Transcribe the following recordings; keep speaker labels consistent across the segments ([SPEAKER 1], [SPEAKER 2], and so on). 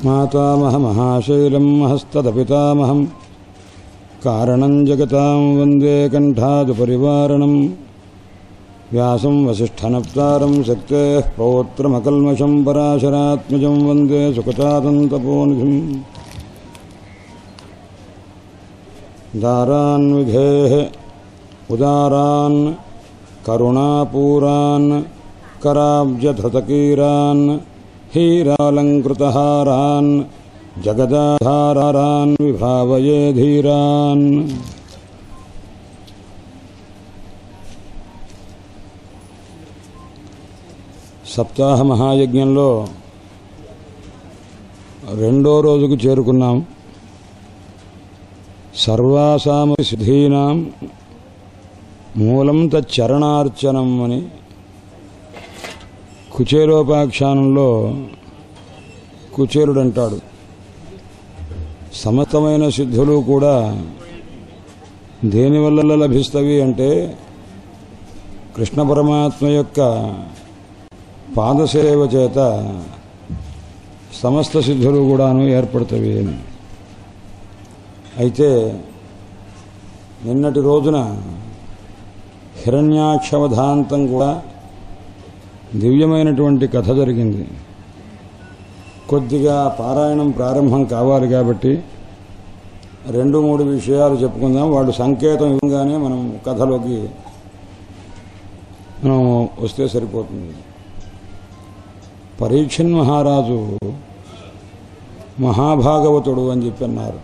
[SPEAKER 1] మాతామహమహాశైలం హస్తదపితామహం కారణం జగతాం వందే కంఠాదుపరివారణం వ్యాసం వసిష్ఠనప్తారం శక్తేః పౌత్రమకల్మషం పరాశరాత్మజం వందే సుఖతాతంతపోనిధిం దారాన్ విధేః ఉదారాన్ కరుణాపూరాన్ కరాబ్జధృతకీరాన్ హీరాలంకృతహారాన్ జగదాధారాన్ విభావయే ధీరాన్. సప్తాహ మహాయజ్ఞంలో రెండో రోజుకు చేరుకున్నాం. సర్వాసామ సిద్ధీనాం మూలం తచ్చరణార్చనం అని కుచేలోపాఖ్యానంలో కుచేలుడంటాడు. సమస్తమైన సిద్ధులు కూడా దేనివల్ల లభిస్తవి అంటే కృష్ణ పరమాత్మ యొక్క పాదసేవ చేత సమస్త సిద్ధులు కూడాను ఏర్పడతవి అని. అయితే నిన్నటి రోజున హిరణ్యాక్షవధాంతం కూడా దివ్యమైనటువంటి కథ జరిగింది. కొద్దిగా పారాయణం ప్రారంభం కావాలి కాబట్టి 2-3 విషయాలు చెప్పుకుందాం. వాళ్ళు సంకేతం ఇవ్వగానే మనం కథలోకి మనం వస్తే సరిపోతుంది. పరీక్షణ్ మహారాజు మహాభాగవతుడు అని చెప్పి అన్నారు.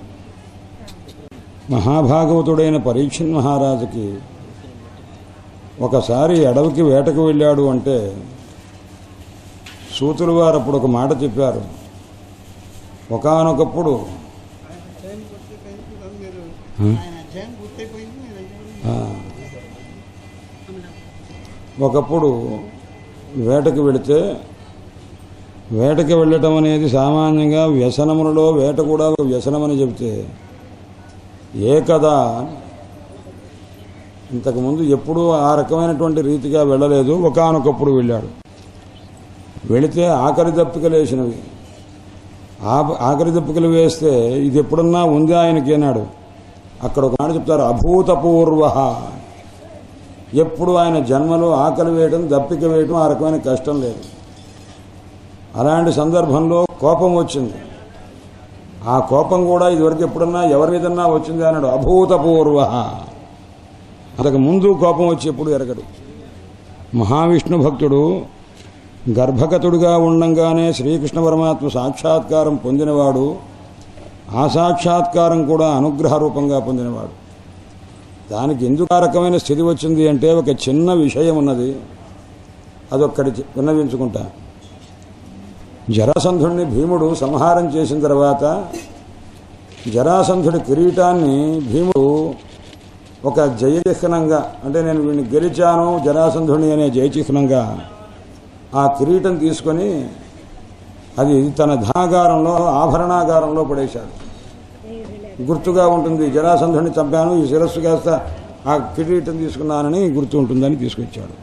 [SPEAKER 1] మహాభాగవతుడైన పరీక్షణ్ మహారాజుకి ఒకసారి అడవికి వేటకు వెళ్ళాడు అంటే సూతులు వారు అప్పుడు ఒక మాట చెప్పారు. ఒకానొకప్పుడు ఒకప్పుడు వేటకు వెళితే వేటకి వెళ్ళటం అనేది సామాన్యంగా వ్యసనములలో వేట కూడా ఒక వ్యసనమని చెబితే ఏ కదా ఇంతకుముందు ఎప్పుడూ ఆ రకమైనటువంటి రీతిగా వెళ్ళలేదు. ఒకానొకప్పుడు వెళ్ళాడు. వెళితే ఆఖరి దప్పికలు వేసినవి. ఆఖరి దప్పికలు వేస్తే ఇది ఎప్పుడన్నా ఉంది ఆయనకి అన్నాడు. అక్కడ ఒక మాట చెప్తారు, అభూతపూర్వ. ఎప్పుడు ఆయన జన్మలో ఆకలి వేయడం దప్పిక వేయడం ఆ రకమైన కష్టం లేదు. అలాంటి సందర్భంలో కోపం వచ్చింది. ఆ కోపం కూడా ఇదివరకు ఎప్పుడన్నా ఎవరి మీదన్నా వచ్చింది అన్నాడు. అభూతపూర్వ. అంతకు ముందు కోపం వచ్చి ఎప్పుడు ఎరగడు. మహావిష్ణు భక్తుడు గర్భగతుడుగా ఉండంగానే శ్రీకృష్ణ పరమాత్మ సాక్షాత్కారం పొందినవాడు. ఆ సాక్షాత్కారం కూడా అనుగ్రహ రూపంగా పొందినవాడు. దానికి ఎందుకు ఆ రకమైన స్థితి వచ్చింది అంటే ఒక చిన్న విషయం ఉన్నది. అదొక్కడి విన్నవించుకుంటా. జరాసంధుడిని భీముడు సంహారం చేసిన తర్వాత జరాసంధుడి కిరీటాన్ని భీముడు ఒక జయచిహ్నంగా, అంటే నేను వీడిని గెలిచాను జరాసంధుడిని అనే జయచిహ్నంగా ఆ కిరీటం తీసుకొని అది తన ధనాగారంలో ఆభరణాగారంలో పడేశాడు. గుర్తుగా ఉంటుంది, జరాసంధుడిని చంపాను, ఈ శిరస్సు కాస్త ఆ కిరీటం తీసుకున్నానని గుర్తు ఉంటుందని తీసుకొచ్చాడు.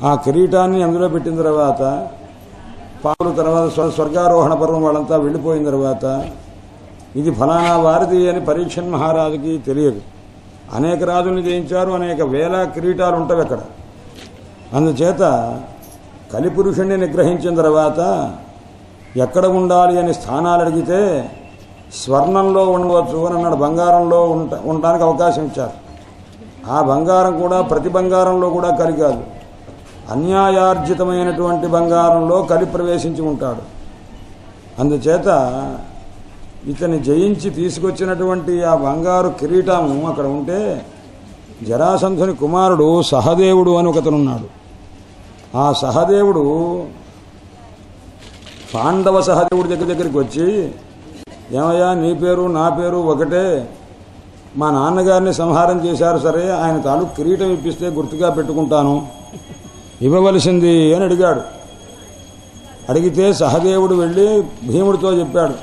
[SPEAKER 1] ఆ కిరీటాన్ని అందులో పెట్టిన తర్వాత పావులు తర్వాత స్వర్గారోహణ పర్వం వాళ్ళంతా వెళ్ళిపోయిన తర్వాత ఇది ఫలానా వారిది అని పరీక్షణ్ మహారాజుకి తెలియదు. అనేక రాజుల్ని జయించారు, అనేక వేల కిరీటాలు ఉంటాయి అక్కడ. అందుచేత కలిపురుషుణ్ణి నిగ్రహించిన తర్వాత ఎక్కడ ఉండాలి అని స్థానాలు అడిగితే స్వర్ణంలో ఉండవచ్చు అని అన్నాడు. బంగారంలో ఉండడానికి అవకాశం ఇచ్చారు. ఆ బంగారం కూడా ప్రతి బంగారంలో కూడా కలి కాదు, అన్యాయార్జితమైనటువంటి బంగారంలో కలి ప్రవేశించి ఉంటాడు. అందుచేత ఇతన్ని జయించి తీసుకొచ్చినటువంటి ఆ బంగారు కిరీటము అక్కడ ఉంటే జరాసంధుని కుమారుడు సహదేవుడు అని ఒకతనున్నాడు. ఆ సహదేవుడు పాండవ సహదేవుడి దగ్గరికి వచ్చి, ఏమయ్యా నీ పేరు నా పేరు ఒకటే, మా నాన్నగారిని సంహారం చేశారు, సరే ఆయన తాలూకు కిరీటం ఇప్పిస్తే గుర్తుగా పెట్టుకుంటాను, ఇవ్వవలసింది అని అడిగాడు. అడిగితే సహదేవుడు వెళ్ళి భీముడితో చెప్పాడు,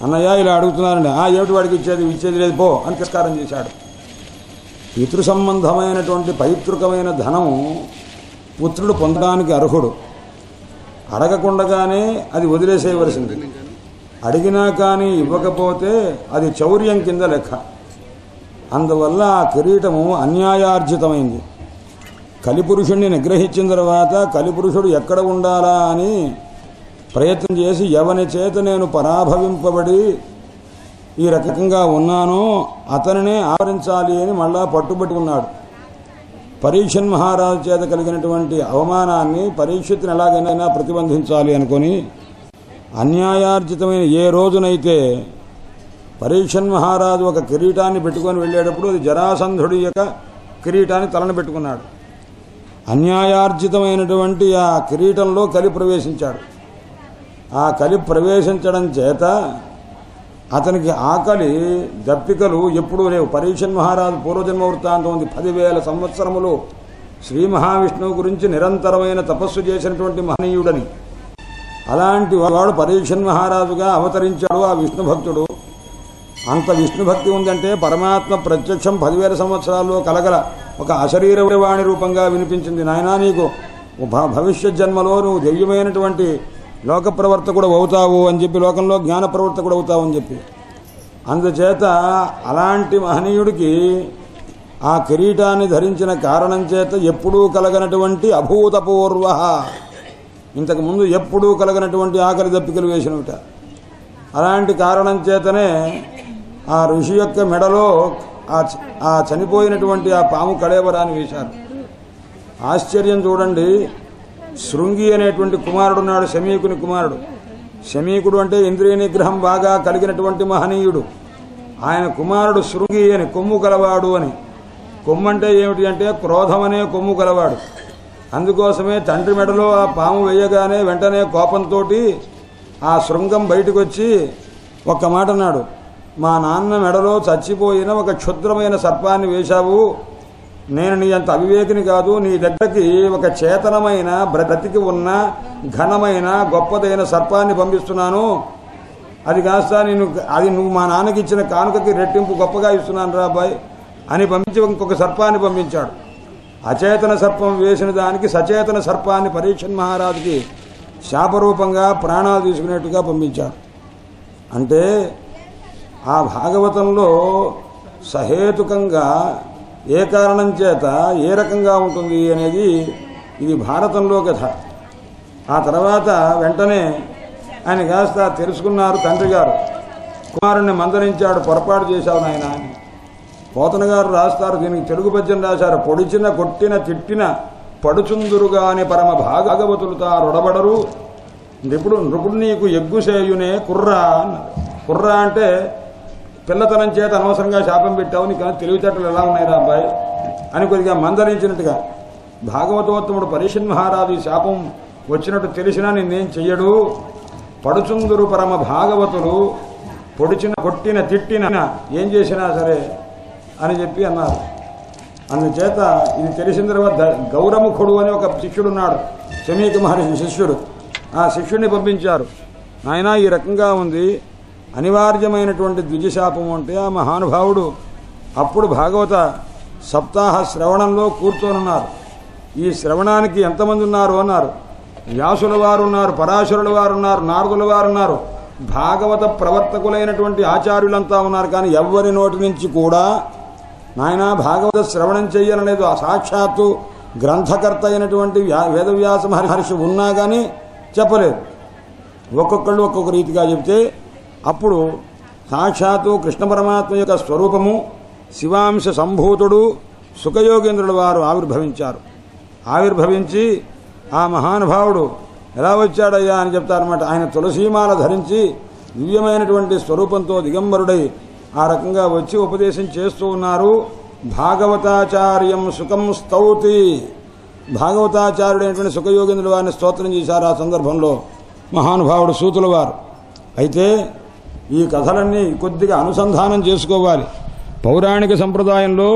[SPEAKER 1] అన్నయ్య ఇలా అడుగుతున్నానండి. ఏమిటి వాడికి ఇచ్చేది లేదు పో అని తిరస్కారం చేశాడు. పితృ సంబంధమైనటువంటి పైతృకమైన ధనము పుత్రుడు పొందడానికి అర్హుడు. అడగకుండగానే అది వదిలేసేయవలసింది. అడిగినా కానీ ఇవ్వకపోతే అది చౌర్యం కింద లెక్క. అందువల్ల ఆ కిరీటము అన్యాయార్జితమైంది. కలిపురుషుణ్ణి నిగ్రహించిన తర్వాత కలిపురుషుడు ఎక్కడ ఉండాలా అని ప్రయత్నం చేసి ఎవని చేత నేను పరాభవింపబడి ఈ రకంగా ఉన్నానో అతనినే ఆవరించాలి అని మళ్ళా పట్టుబట్టి ఉన్నాడు. పరీక్షన్ మహారాజు చేత కలిగినటువంటి అవమానాన్ని పరీక్షిత్తుని ఎలాగైనా ప్రతిబంధించాలి అనుకొని అన్యాయార్జితమైన ఏ రోజునైతే పరీక్షన్ మహారాజు ఒక కిరీటాన్ని పెట్టుకొని వెళ్ళేటప్పుడు అది జరాసంధుడి యొక్క కిరీటాన్ని తలన పెట్టుకున్నాడు. అన్యాయార్జితమైనటువంటి ఆ కిరీటంలో కలి ప్రవేశించాడు. ఆ కలి ప్రవేశించడం చేత అతనికి ఆకలి దప్పికలు ఎప్పుడూ లేవు. పరీక్షన్ మహారాజు పూర్వజన్మ వృత్తాంతం ఉంది. 10,000 సంవత్సరములు శ్రీ మహావిష్ణువు గురించి నిరంతరమైన తపస్సు చేసినటువంటి మహనీయుడని. అలాంటి వాడు పరీక్షన్ మహారాజుగా అవతరించాడు ఆ విష్ణు భక్తుడు. అంత విష్ణు భక్తి ఉందంటే పరమాత్మ ప్రత్యక్షం 10,000 సంవత్సరాల్లో కలగల ఒక అశరీరవాణి రూపంగా వినిపించింది. నాయనా, నీకు భవిష్యత్ జన్మలో నువ్వు దివ్యమైనటువంటి లోక ప్రవర్తకుడు అవుతావు అని చెప్పి, లోకంలో జ్ఞాన ప్రవర్తకుడు అవుతావు అని చెప్పి. అందుచేత అలాంటి మహనీయుడికి ఆ కిరీటాన్ని ధరించిన కారణం చేత ఎప్పుడూ కలగనటువంటి అభూతపూర్వ, ఇంతకుముందు ఎప్పుడూ కలగనటువంటి ఆకలి దప్పికలు వేసినవిట. అలాంటి కారణం చేతనే ఆ ఋషి యొక్క మెడలో ఆ చనిపోయినటువంటి ఆ పాము కళేవరాన్ని వేశారు. ఆశ్చర్యం చూడండి. శృంగి అనేటువంటి కుమారుడున్నాడు, శమీకుని కుమారుడు. శమీకుడు అంటే ఇంద్రియ నిగ్రహం బాగా కలిగినటువంటి మహనీయుడు. ఆయన కుమారుడు శృంగి అని, కొమ్ము కలవాడు అని. కొమ్ము అంటే ఏమిటి అంటే క్రోధం అనే కొమ్ము కలవాడు. అందుకోసమే తండ్రి మెడలో ఆ పాము వేయగానే వెంటనే కోపంతో ఆ శృంగం బయటకు వచ్చి ఒక్క మాట అన్నాడు, మా నాన్న మెడలో చచ్చిపోయిన ఒక క్షుద్రమైన సర్పాన్ని వేశావు. నేను నీ అంత అవివేకిని కాదు. నీ దగ్గరికి ఒక చేతనమైన బ్రతికి ఉన్న ఘనమైన గొప్పదైన సర్పాన్ని పంపిస్తున్నాను. అది కాస్త అది నువ్వు మా నాన్నకి ఇచ్చిన కానుకకి రెట్టింపు గొప్పగా ఇస్తున్నాను రా అబ్బాయి అని పంపించి ఇంకొక సర్పాన్ని పంపించాడు. అచేతన సర్పం వేసిన దానికి సచేతన సర్పాన్ని పరీక్షన్ మహారాజుకి శాపరూపంగా ప్రాణాలు తీసుకునేట్టుగా పంపించాడు. అంటే ఆ భాగవతంలో సహేతుకంగా ఏ కారణం చేత ఏ రకంగా ఉంటుంది అనేది ఇది భారతంలో కథ. ఆ తర్వాత వెంటనే ఆయన కాస్త తెలుసుకున్నారు తండ్రి గారు. కుమారుణ్ణి మందలించాడు, పొరపాటు చేశావు నాయన అని. పోతన గారు రాస్తారు, దీనికి తెలుగు పద్యం రాశారు. పొడిచిన కొట్టిన తిట్టిన పడుచుందురుగాని పరమ భాగవతులు తారొడబడరు నృపుడు నీకు ఎగ్గుసేయునే కుర్రా అన్నారు. కుర్రా అంటే పిల్లతనం చేత అనవసరంగా శాపం పెట్టావు, నీకు తెలివితేటలు ఎలా ఉన్నాయిరా అబ్బాయి అని కొద్దిగా మందలించినట్టుగా. భాగవతోత్తముడు పరీక్షన్ మహారాజు ఈ శాపం వచ్చినట్టు తెలిసినా నిన్నేం చెయ్యడు. పడుచుందురు పరమ భాగవతులు పొడిచిన కొట్టిన తిట్టిన ఏం చేసినా సరే అని చెప్పి అన్నారు. అందుచేత ఇది తెలిసిన తర్వాత గౌరముఖుడు అని ఒక శిష్యుడున్నాడు, శమీక మహర్షి శిష్యుడు. ఆ శిష్యుడిని పంపించారు. నాయన ఈ రకంగా ఉంది, అనివార్యమైనటువంటి ద్విజశాపం అంటే ఆ మహానుభావుడు అప్పుడు భాగవత సప్తాహ శ్రవణంలో కూర్చోనున్నారు. ఈ శ్రవణానికి ఎంతమంది ఉన్నారు అన్నారు. వ్యాసుల వారు ఉన్నారు, పరాశరుల వారు ఉన్నారు, నారదుల వారు ఉన్నారు, భాగవత ప్రవర్తకులైనటువంటి ఆచార్యులంతా ఉన్నారు. కానీ ఎవ్వరి నోటి నుంచి కూడా నాయన భాగవత శ్రవణం చెయ్యనలేదు. ఆ సాక్షాత్తు గ్రంథకర్త అయినటువంటి వేదవ్యాస మహర్షి ఉన్నా కానీ చెప్పలేదు. ఒక్కొక్కళ్ళు ఒక్కొక్క రీతిగా చెప్తే అప్పుడు సాక్షాత్తు కృష్ణ పరమాత్మ యొక్క స్వరూపము శివాంశ సంభూతుడు సుఖయోగేంద్రుల వారు ఆవిర్భవించారు. ఆవిర్భవించి ఆ మహానుభావుడు ఎలా వచ్చాడయ్యా అని చెప్తారన్నమాట. ఆయన తులసీమాల ధరించి దివ్యమైనటువంటి స్వరూపంతో దిగంబరుడై ఆ రకంగా వచ్చి ఉపదేశం చేస్తూ ఉన్నారు. భాగవతాచార్యం సుఖం స్తౌతి, భాగవతాచార్యుడైనటువంటి సుఖయోగేంద్రుల వారిని స్తోత్రం చేశారు ఆ సందర్భంలో మహానుభావుడు సూతుల వారు. అయితే ఈ కథలన్నీ కొద్దిగా అనుసంధానం చేసుకోవాలి. పౌరాణిక సంప్రదాయంలో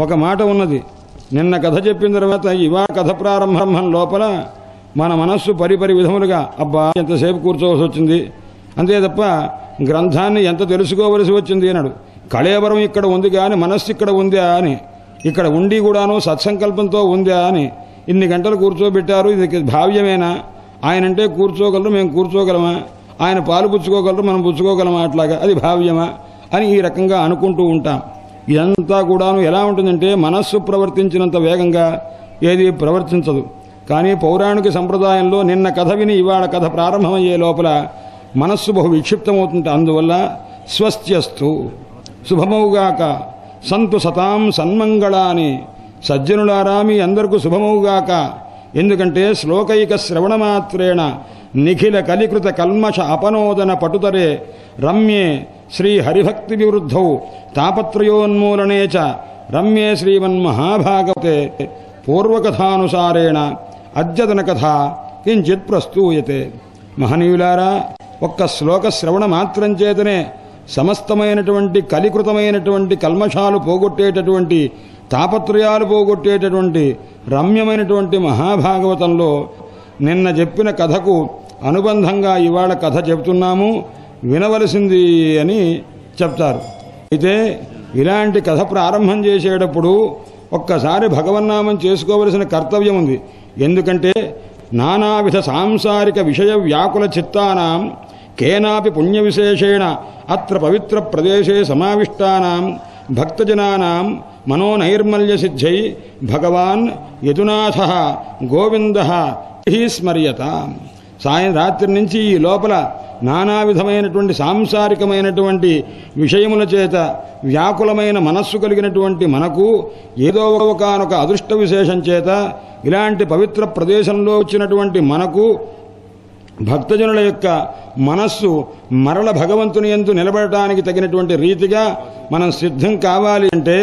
[SPEAKER 1] ఒక మాట ఉన్నది. నిన్న కథ చెప్పిన తర్వాత ఇవా కథ ప్రారంభం లోపల మన మనస్సు పరిపరి విధములుగా అబ్బా ఎంతసేపు కూర్చోవలసి వచ్చింది, అంతే తప్ప గ్రంథాన్ని ఎంత తెలుసుకోవలసి వచ్చింది అన్నాడు. కళేవరం ఇక్కడ ఉంది కానీ మనస్సు ఇక్కడ ఉందా అని, ఇక్కడ ఉండి కూడాను సత్సంకల్పంతో ఉందా అని ఇన్ని గంటలు కూర్చోబెట్టారు, ఇది భావ్యమేనా ఆయనంటే కూర్చోగలరు, మేము కూర్చోగలమా? ఆయన పాలు పుచ్చుకోగలరు, మనం పుచ్చుకోగలమా? అట్లాగా అది భావ్యమా అని ఈ రకంగా అనుకుంటూ ఉంటాం. ఇదంతా కూడాను ఎలా ఉంటుందంటే మనస్సు ప్రవర్తించినంత వేగంగా ఏది ప్రవర్తించదు. కానీ పౌరాణిక సంప్రదాయంలో నిన్న కథ విని ఇవాళ కథ ప్రారంభమయ్యే లోపల మనస్సు బహు విక్షిప్తమవుతుంది. అందువల్ల స్వస్త్యస్తు శుభమవుగాక, సంతు సతాం సన్మంగళాని, సజ్జనులారా మీ అందరికీ శుభమవుగాక. ఎందుకంటే శ్లోకైక శ్రవణమాత్రేణ నిఖిల కలికృత కల్మష అపనోదన పటుతరే రమ్యే శ్రీ హరిభక్తి వివృద్ధౌ తాపత్రయోన్మూలనే చ రమ్యే శ్రీమన్మహాభాగవతే పూర్వకథానుసారేణ అద్యతన కథ కించిత్ ప్రస్తూయతే. మహనీయులారా, ఒక్క శ్లోక శ్రవణ మాత్రం చేతనే సమస్తమైనటువంటి కలికృతమైనటువంటి కల్మషాలు పోగొట్టేటటువంటి, తాపత్రయాలు పోగొట్టేటటువంటి రమ్యమైనటువంటి మహాభాగవతంలో నిన్న చెప్పిన కథకు అనుబంధంగా ఇవాళ కథ చెప్తున్నాము, వినవలసింది అని చెప్తారు. అయితే ఇలాంటి కథ ప్రారంభం చేసేటప్పుడు ఒక్కసారి భగవన్నామం చేసుకోవలసిన కర్తవ్యం ఉంది. ఎందుకంటే నానావిధ సాంసారిక విషయ వ్యాకుల చిత్తానాం కేనాపి పుణ్య విశేషేణ అత్ర పవిత్ర ప్రదేశే సమావిష్టానాం భక్తజనానాం మనోనైర్మల్య సిద్ధై భగవాన్ యదునాథ గోవింద స్మర్యత. రాత్రి నుంచి ఈ లోపల నానా విధమైనటువంటి సాంసారికమైనటువంటి విషయముల చేత వ్యాకులమైన మనస్సు కలిగినటువంటి మనకు ఏదో ఒకనొక అదృష్ట విశేషం చేత ఇలాంటి పవిత్ర ప్రదేశంలో వచ్చినటువంటి మనకు భక్తజనుల యొక్క మనస్సు మరల భగవంతుని యందు నిలబడటానికి తగినటువంటి రీతిగా మనం సిద్ధం కావాలి అంటే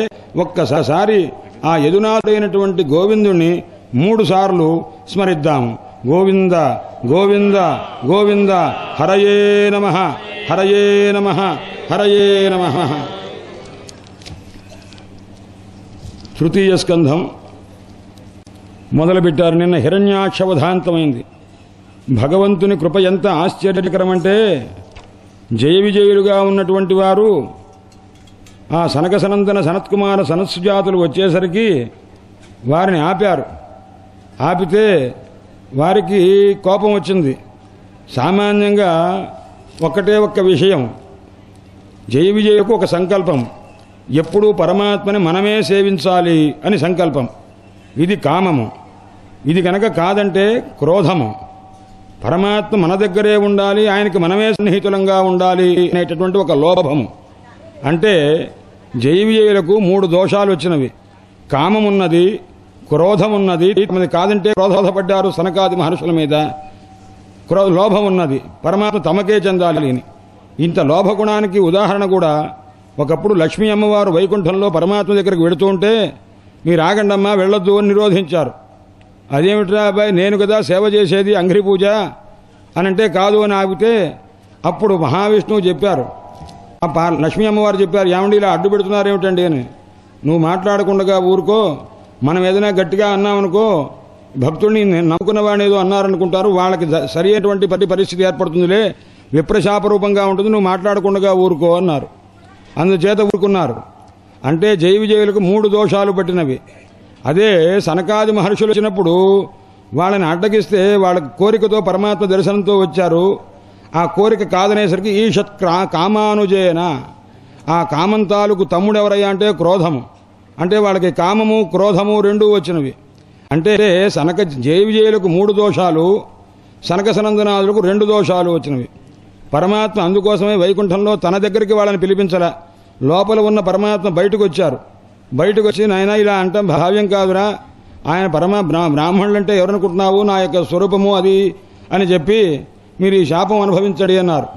[SPEAKER 1] ఒక్కసారి ఆ యదునాథుడైనటువంటి గోవిందుణ్ణి 3 సార్లు స్మరిద్దాము. గోవింద గోవింద గోవింద, హరయే నమః హరయే నమః హరయే నమః. తృతీయ స్కంధం మొదలుపెట్టారు. నిన్న హిరణ్యాక్షవధాంతమైంది. భగవంతుని కృప ఎంత ఆశ్చర్యకరమంటే జయ విజయులుగా ఉన్నటువంటి వారు ఆ సనక సనందన సనత్కుమార సనత్సుజాతులు వచ్చేసరికి వారిని ఆపారు. ఆపితే వారికి కోపం వచ్చింది. సామాన్యంగా ఒక్కటే ఒక్క విషయం, జయ విజయకు ఒక సంకల్పం, ఎప్పుడూ పరమాత్మని మనమే సేవించాలి అని సంకల్పం. ఇది కామము. ఇది కనుక కాదంటే క్రోధము. పరమాత్మ మన దగ్గరే ఉండాలి, ఆయనకి మనమే సన్నిహితులంగా ఉండాలి అనేటటువంటి ఒక లోభము. అంటే జయ విజయులకు 3 దోషాలు వచ్చినవి. కామమున్నది, క్రోధమున్నది, కాదంటే క్రోధపడ్డారు సనకాది మహర్షుల మీద. లోభం ఉన్నది, పరమాత్మ తమకే చెందాలి అని. ఇంత లోభగుణానికి ఉదాహరణ కూడా ఒకప్పుడు లక్ష్మీ అమ్మవారు వైకుంఠంలో పరమాత్మ దగ్గరికి వెళుతూ ఉంటే మీరు ఆగండమ్మా వెళ్ళొద్దు అని నిరోధించారు. అదేమిట్రా అబ్బాయి, నేను కదా సేవ చేసేది అంఘ్రి పూజ అనంటే కాదు అని ఆగితే అప్పుడు మహావిష్ణువు చెప్పారు, లక్ష్మీ అమ్మవారు చెప్పారు, ఏమండి ఇలా అడ్డు పెడుతున్నారేమిటండి అని. నువ్వు మాట్లాడకుండా ఊరుకో, మనం ఏదైనా గట్టిగా అన్నామనుకో భక్తుడిని నమ్ముకున్నవాడిని ఏదో అన్నారనుకుంటారు, వాళ్ళకి సరి అయినటువంటి పరిస్థితి ఏర్పడుతుందిలే, విప్రశాప రూపంగా ఉంటుంది, నువ్వు మాట్లాడకుండా ఊరుకో అన్నారు. అందుచేత ఊరుకున్నారు. అంటే జయ విజయులకు 3 దోషాలు పట్టినవి. అదే సనకాది మహర్షులు వచ్చినప్పుడు వాళ్ళని అడ్డగిస్తే వాళ్ళ కోరికతో పరమాత్మ దర్శనంతో వచ్చారు. ఆ కోరిక కాదనేసరికి ఈషత్ కామానుజేన, ఆ కామం తాలూకు తమ్ముడు ఎవరయ్యా అంటే క్రోధము. అంటే వాళ్ళకి కామము క్రోధము 2 వచ్చినవి. అంటే జయ విజయులకు 3 దోషాలు, సనక సనందనాదులకు 2 దోషాలు వచ్చినవి. పరమాత్మ అందుకోసమే వైకుంఠంలో తన దగ్గరికి వాళ్ళని పిలిపించలా, లోపల ఉన్న పరమాత్మ బయటకు వచ్చారు. బయటకు వచ్చి నాయన ఇలా అంటాం భావ్యం కాదురా, ఆయన బ్రాహ్మణులంటే ఎవరనుకుంటున్నావు, నా యొక్క స్వరూపము అది అని చెప్పి మీరు ఈ శాపం అనుభవించడి అన్నారు.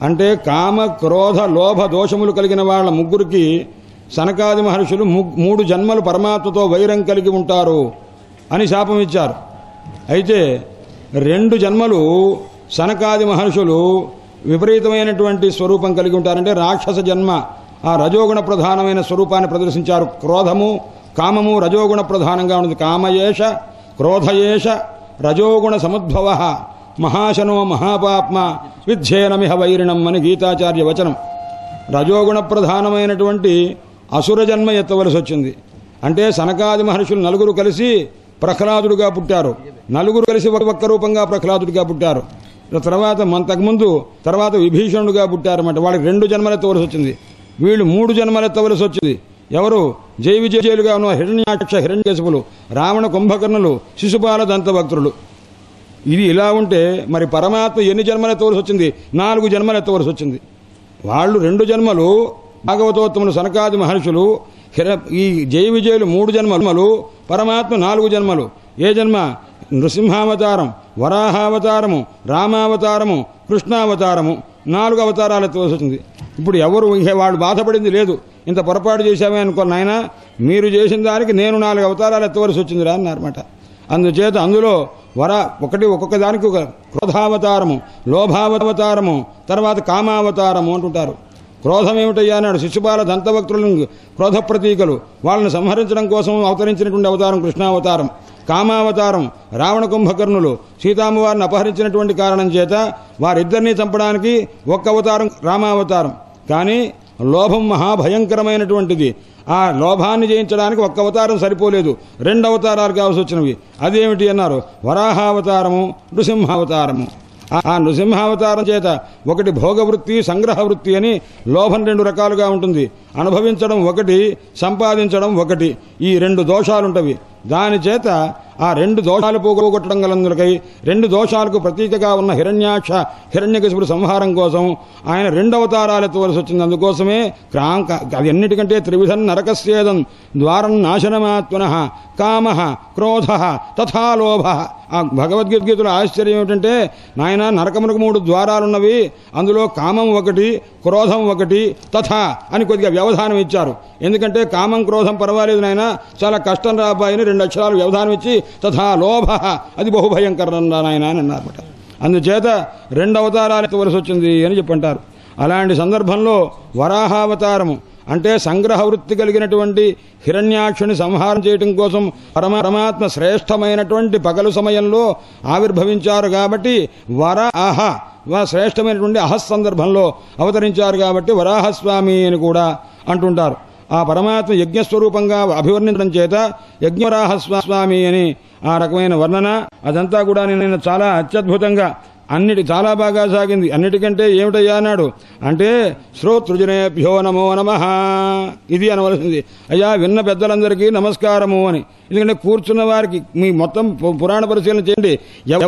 [SPEAKER 1] అంటే కామ క్రోధ లోభ దోషములు కలిగిన వాళ్ళ ముగ్గురికి సనకాది మహర్షులు 3 జన్మలు పరమాత్మతో వైరం కలిగి ఉంటారు అని శాపం ఇచ్చారు. అయితే 2 జన్మలు సనకాది మహర్షులు విపరీతమైనటువంటి స్వరూపం కలిగి ఉంటారంటే రాక్షస జన్మ, ఆ రజోగుణ ప్రధానమైన స్వరూపాన్ని ప్రదర్శించారు. క్రోధము కామము రజోగుణ ప్రధానంగా ఉన్నది. కామయేష క్రోధయేష రజోగుణ సముద్భవ మహాశనో మహాపాప్మ విధ్యేనమిహ వైరిణం అని గీతాచార్య వచనం. రజోగుణ ప్రధానమైనటువంటి అసుర జన్మ ఎత్తవలసి వచ్చింది. అంటే సనకాది మహర్షులు 4 కలిసి ప్రహ్లాదుడుగా పుట్టారు. నలుగురు కలిసి ఒక్క రూపంగా ప్రహ్లాదుడిగా పుట్టారు. తర్వాత విభీషణుడుగా పుట్టారన్నమాట. వాళ్ళకి 2 జన్మలెత్తవలసి వచ్చింది. వీళ్ళు 3 జన్మలెత్తవలసి వచ్చింది. ఎవరు? జయ విజయులుగా ఉన్న హిరణ్యాక్ష, హిరణ్యకశిపులు, రావణ, కుంభకర్ణులు, శిశుపాల, దంతభక్తులు. ఇది ఇలా ఉంటే మరి పరమాత్మ ఎన్ని జన్మలెత్తవలసి వచ్చింది? 4 జన్మలెత్తవలసి వచ్చింది. వాళ్ళు 2 జన్మలు, భాగవతోత్తములు సనకాది మహర్షులు, ఈ జయ విజయులు 3 జన్మలు, పరమాత్మ 4 జన్మలు. ఏ జన్మ? నృసింహావతారం, వరాహావతారము, రామావతారము, కృష్ణావతారము, 4 అవతారాలు ఎత్తవలసి వచ్చింది. ఇప్పుడు ఎవరు వాళ్ళు బాధపడింది లేదు. ఇంత పొరపాటు చేశామే అనుకోని నాయన, మీరు చేసిన దానికి నేను 4 అవతారాలు ఎత్తవలసి వచ్చిందిరా అన్నారన్నమాట. అందుచేత అందులో ఒక్కొక్క దానికి ఒక క్రోధావతారము, లోభావతారము, తర్వాత కామావతారము అంటుంటారు. క్రోధం ఏమిటయ్యా అన్నాడు. శిశుపాల దంతభక్తులను క్రోధ ప్రతీకలు, వాళ్ళని సంహరించడం కోసం అవతరించినటువంటి అవతారం కృష్ణావతారం. కామావతారం రావణ, కుంభకర్ణులు సీతామ్మవారిని అపహరించినటువంటి కారణం చేత వారిద్దరినీ చంపడానికి ఒక్క అవతారం రామావతారం. కానీ లోభం మహాభయంకరమైనటువంటిది. ఆ లోభాన్ని జయించడానికి ఒక్క అవతారం సరిపోలేదు, 2 అవతారాలు కావాల్సి వచ్చినవి. అదేమిటి అన్నారు? వరాహావతారము, నృసింహావతారము. ఆ నృసింహావతారం చేత ఒకటి భోగవృత్తి, సంగ్రహ వృత్తి అని లోభం 2 రకాలుగా ఉంటుంది. అనుభవించడం ఒకటి, సంపాదించడం ఒకటి. ఈ 2 దోషాలుంటవి. దాని చేత ఆ 2 దోషాలు పోగొట్టడం గలందులకై 2 దోషాలకు ప్రతీకగా ఉన్న హిరణ్యాక్ష, హిరణ్యకశిపుడు సంహారం కోసం ఆయన 2 అవతారాలు ఎత్తవలసి వచ్చింది. అందుకోసమే అది అన్నిటికంటే త్రివిధం నరకస్యేదం ద్వారం నాశనమాత్మన కామ, క్రోధ, తథా లోభ. ఆ భగవద్గీతలో ఆశ్చర్యం ఏమిటంటే, నాయన నరకమునకు 3 ద్వారాలున్నవి, అందులో కామం ఒకటి, క్రోధం ఒకటి, తథా అని కొద్దిగా వ్యవధానం ఇచ్చారు. ఎందుకంటే కామం, క్రోధం పర్వాలేదు నాయన, చాలా కష్టం రాబాయని 2 అక్షరాలు వ్యవధానం ఇచ్చి తథా లోభ అది బహుభయంకరం నాయన అని అన్నారన్నమాట. అందుచేత 2 అవతారాలు ఎత్తవలసి వచ్చింది అని చెప్పంటారు. అలాంటి సందర్భంలో వరాహావతారము అంటే సంగ్రహ వృత్తి కలిగినటువంటి హిరణ్యాక్షుని సంహారం చేయటం కోసం పరమాత్మ శ్రేష్టమైనటువంటి పగలు సమయంలో ఆవిర్భవించారు. కాబట్టి వరాహ శ్రేష్టమైనటువంటి సందర్భంలో అవతరించారు. కాబట్టి వరాహస్వామి అని కూడా అంటుంటారు. ఆ పరమాత్మ యజ్ఞస్వరూపంగా అభివర్ణించడం చేత యజ్ఞవరాహస్వామి అని ఆ రకమైన వర్ణన అదంతా కూడా నేను చాలా అత్యద్భుతంగా చాలా బాగా సాగింది. అన్నిటికంటే ఏమిటయ్యా అన్నాడు అంటే, శ్రోతృజనేభ్యో నమో నమః ఇది అనవలసింది. అయ్యా విన్న పెద్దలందరికీ నమస్కారము అని. ఎందుకంటే కూర్చున్న వారికి మీ మొత్తం పురాణ పరిశీలన చేయండి.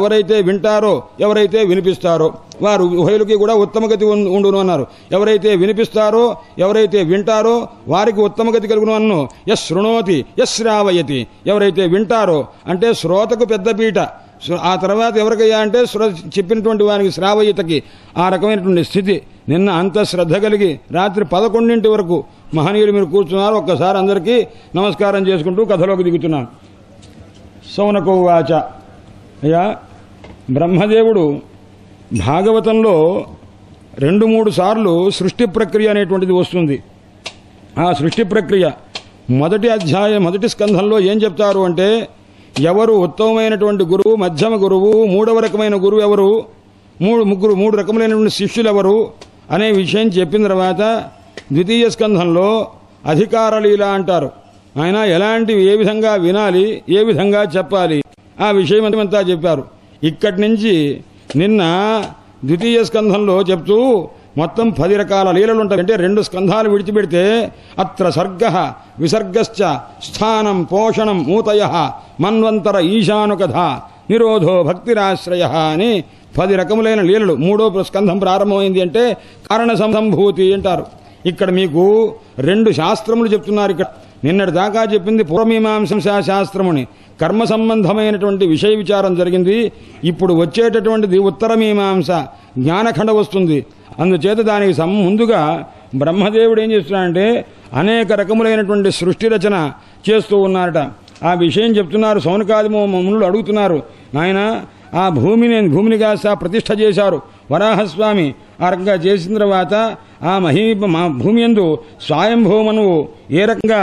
[SPEAKER 1] ఎవరైతే వింటారో, ఎవరైతే వినిపిస్తారో వారు ఉభయులకి కూడా ఉత్తమగతి ఉండును అన్నారు. ఎవరైతే వినిపిస్తారో, ఎవరైతే వింటారో వారికి ఉత్తమగతి కలుగును అన్ను. Yes శృణోతి yes శ్రావయతి. ఎవరైతే వింటారో అంటే శ్రోతకు పెద్దపీట. ఆ తర్వాత ఎవరికయ్యా అంటే చెప్పినటువంటి వారికి శ్రావయితకి ఆ రకమైనటువంటి స్థితి. నిన్న అంత శ్రద్ధ కలిగి రాత్రి 11 వరకు మహనీయులు మీరు కూర్చున్నారు. ఒక్కసారి అందరికీ నమస్కారం చేసుకుంటూ కథలోకి దిగుతున్నాను. సౌనకోవాచ. అయ్యా బ్రహ్మదేవుడు భాగవతంలో 2-3 సార్లు సృష్టి ప్రక్రియ అనేటువంటిది వస్తుంది. ఆ సృష్టి ప్రక్రియ మొదటి అధ్యాయం, మొదటి స్కంధంలో ఏం చెప్తారు అంటే, ఎవరు ఉత్తమమైనటువంటి గురువు, మధ్యమ గురువు, 3వ రకమైన గురువు ఎవరు, 3 రకములైనటువంటి శిష్యులు ఎవరు అనే విషయం చెప్పిన తర్వాత ద్వితీయ స్కంధంలో అధికారలీల అంటారు. ఆయన ఎలాంటివి ఏ విధంగా వినాలి, ఏ విధంగా చెప్పాలి ఆ విషయం అంతా చెప్పారు. ఇక్కడి నుంచి నిన్న ద్వితీయ స్కంధంలో చెప్తూ మొత్తం 10 రకాల లీలలు ఉంటాయి. అంటే 2 స్కంధాలు విడిచిపెడితే అత్ర సర్గ విసర్గశ్చ స్థానం పోషణం మూతయ మన్వంతర ఈశాను కథ నిరోధో భక్తిరాశ్రయ అని 10 రకములైన లీలలు. 3వ స్కంధం ప్రారంభమైంది అంటే కారణ సంభూతి అంటారు. ఇక్కడ మీకు 2 శాస్త్రములు చెప్తున్నారు. ఇక్కడ నిన్నటి దాకా చెప్పింది పూర్వమీమాంసా శాస్త్రముని, కర్మ సంబంధమైనటువంటి విషయ విచారం జరిగింది. ఇప్పుడు వచ్చేటటువంటిది ఉత్తరమీమాంస జ్ఞానఖండ వస్తుంది. అందుచేత దానికి ముందుగా బ్రహ్మదేవుడు ఏం చేస్తున్నాడంటే అనేక రకములైనటువంటి సృష్టి రచన చేస్తూ ఉన్నారట. ఆ విషయం చెప్తున్నారు. సౌనకాది మునులు అడుగుతున్నారు, నాయన ఆ భూమిని కాస్త ప్రతిష్ఠ చేశారు వరాహస్వామి. ఆ రకంగా చేసిన తర్వాత ఆ భూమి యందు స్వయంభూమనువు ఏ రకంగా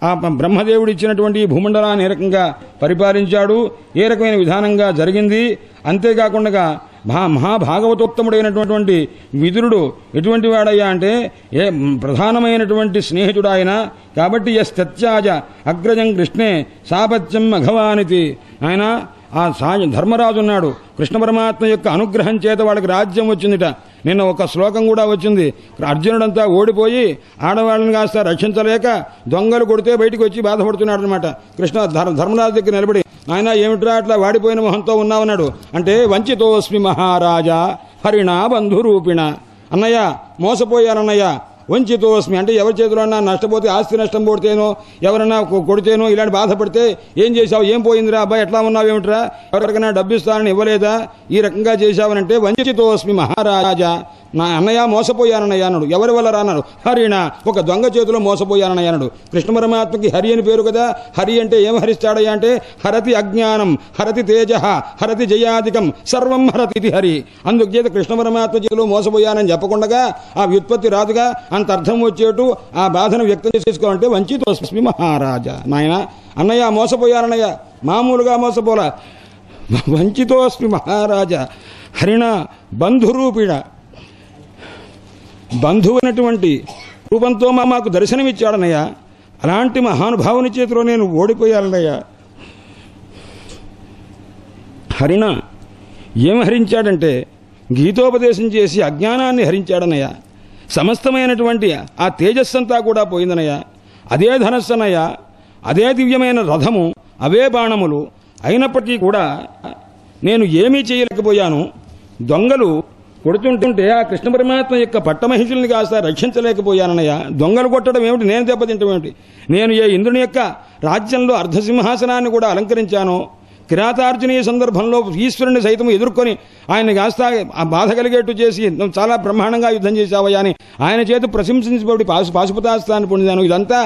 [SPEAKER 1] ఆ బ్రహ్మదేవుడు ఇచ్చినటువంటి భూమండలాన్ని ఏ రకంగా పరిపాలించాడు, ఏ రకమైన విధానంగా జరిగింది. అంతేకాకుండా మహాభాగవతోత్తముడైనటువంటి విదురుడు ఎటువంటి వాడయ్యా అంటే ప్రధానమైనటువంటి స్నేహితుడు ఆయన. కాబట్టి యత్యాజ అగ్రజం కృష్ణే సాపత్యం అఘవానితి. ఆయన ఆ ధర్మరాజు ఉన్నాడు, కృష్ణ పరమాత్మ యొక్క అనుగ్రహం చేత వాళ్ళకి రాజ్యం వచ్చిందిట. నిన్న ఒక శ్లోకం కూడా వచ్చింది, అర్జునుడంతా ఓడిపోయి ఆడవాళ్ళని కాస్త రక్షించలేక దొంగలు కొడితే బయటికి వచ్చి బాధపడుతున్నాడు అనమాట. కృష్ణ ధర్మరాజు దగ్గర నిలబడి, ఆయన ఏమిట్రా అట్లా వాడిపోయిన మొహంతో ఉన్నావన్నాడు. అంటే వంచితోస్మి మహారాజా హరిణ బంధురూపిణ. అన్నయ్య మోసపోయారన్నయ్య, వంచితోస్మి అంటే ఎవరి చేతిలో అన్నా నష్టపోతే, ఆస్తి నష్టం పోతేనో, ఎవరన్నా కొడితేనో, ఇలాంటి బాధపడితే ఏం చేశావు, ఏం పోయిందిరా అబ్బాయి, ఎట్లా ఉన్నావు, ఏమిట్రా, ఎవరికైనా డబ్బు ఇస్తానని ఇవ్వలేదా, ఈ రకంగా చేశావనంటే వంచితోస్మి మహారాజా, నా అన్నయ్య మోసపోయానన్నయ్య అన్నాడు. ఎవరి వల్ల రాన్నాడు, హరిణ ఒక దొంగ చేతిలో మోసపోయానన్నయ్య అన్నాడు. కృష్ణ పరమాత్మకి హరి అని పేరు కదా. హరి అంటే ఏం హరిస్తాడయ్యా అంటే హరతి అజ్ఞానం, హరతి తేజ, హరతి జయాధికం, సర్వం హరతి హరి. అందుచేత కృష్ణ పరమాత్మ చేతిలో మోసపోయానని చెప్పకుండా ఆ వ్యుత్పత్తి రాదుగా, అంత అర్థం వచ్చేట్టు ఆ బాధను వ్యక్తం చేసుకోవాలంటే వంచితోస్మి మహారాజా. నాయన అన్నయ్య మోసపోయానన్నయ్య, మామూలుగా మోసపోలా, వంచితోస్మి మహారాజా హరిణ బంధురూపిణ, బంధువైనటువంటి రూపంతో మాకు దర్శనమిచ్చాడనయ్యా. అలాంటి మహానుభావుని చేతిలో నేను ఓడిపోయానయ్యా. హరిణ ఏం హరించాడంటే గీతోపదేశం చేసి అజ్ఞానాన్ని హరించాడనయ్యా. సమస్తమైనటువంటి ఆ తేజస్సంతా కూడా పోయిందనయ్యా. అదే ధనస్సనయ్యా, అదే దివ్యమైన రథము, అవే బాణములు. అయినప్పటికీ కూడా నేను ఏమీ చేయలేకపోయాను. దొంగలు కొడుతుంటుంటే ఆ కృష్ణ పరమాత్మ యొక్క పట్టమహిషుల్ని కాస్త రక్షించలేకపోయానన్నయ్య. దొంగలు కొట్టడం ఏమిటి, నేను దెబ్బతింటం ఏమిటి? నేను ఏ ఇంద్రుని యొక్క రాజ్యంలో అర్ధసింహాసనాన్ని కూడా అలంకరించానో, కిరాతార్జునీయ సందర్భంలో ఈశ్వరుని సైతం ఎదుర్కొని ఆయన కాస్త ఆ బాధ కలిగేట్టు చేసి చాలా బ్రహ్మాండంగా యుద్ధం చేశావయ్యా అని ఆయన చేత ప్రశంసించబడి పాశుపతాస్తాన్ని పొందాను. ఇదంతా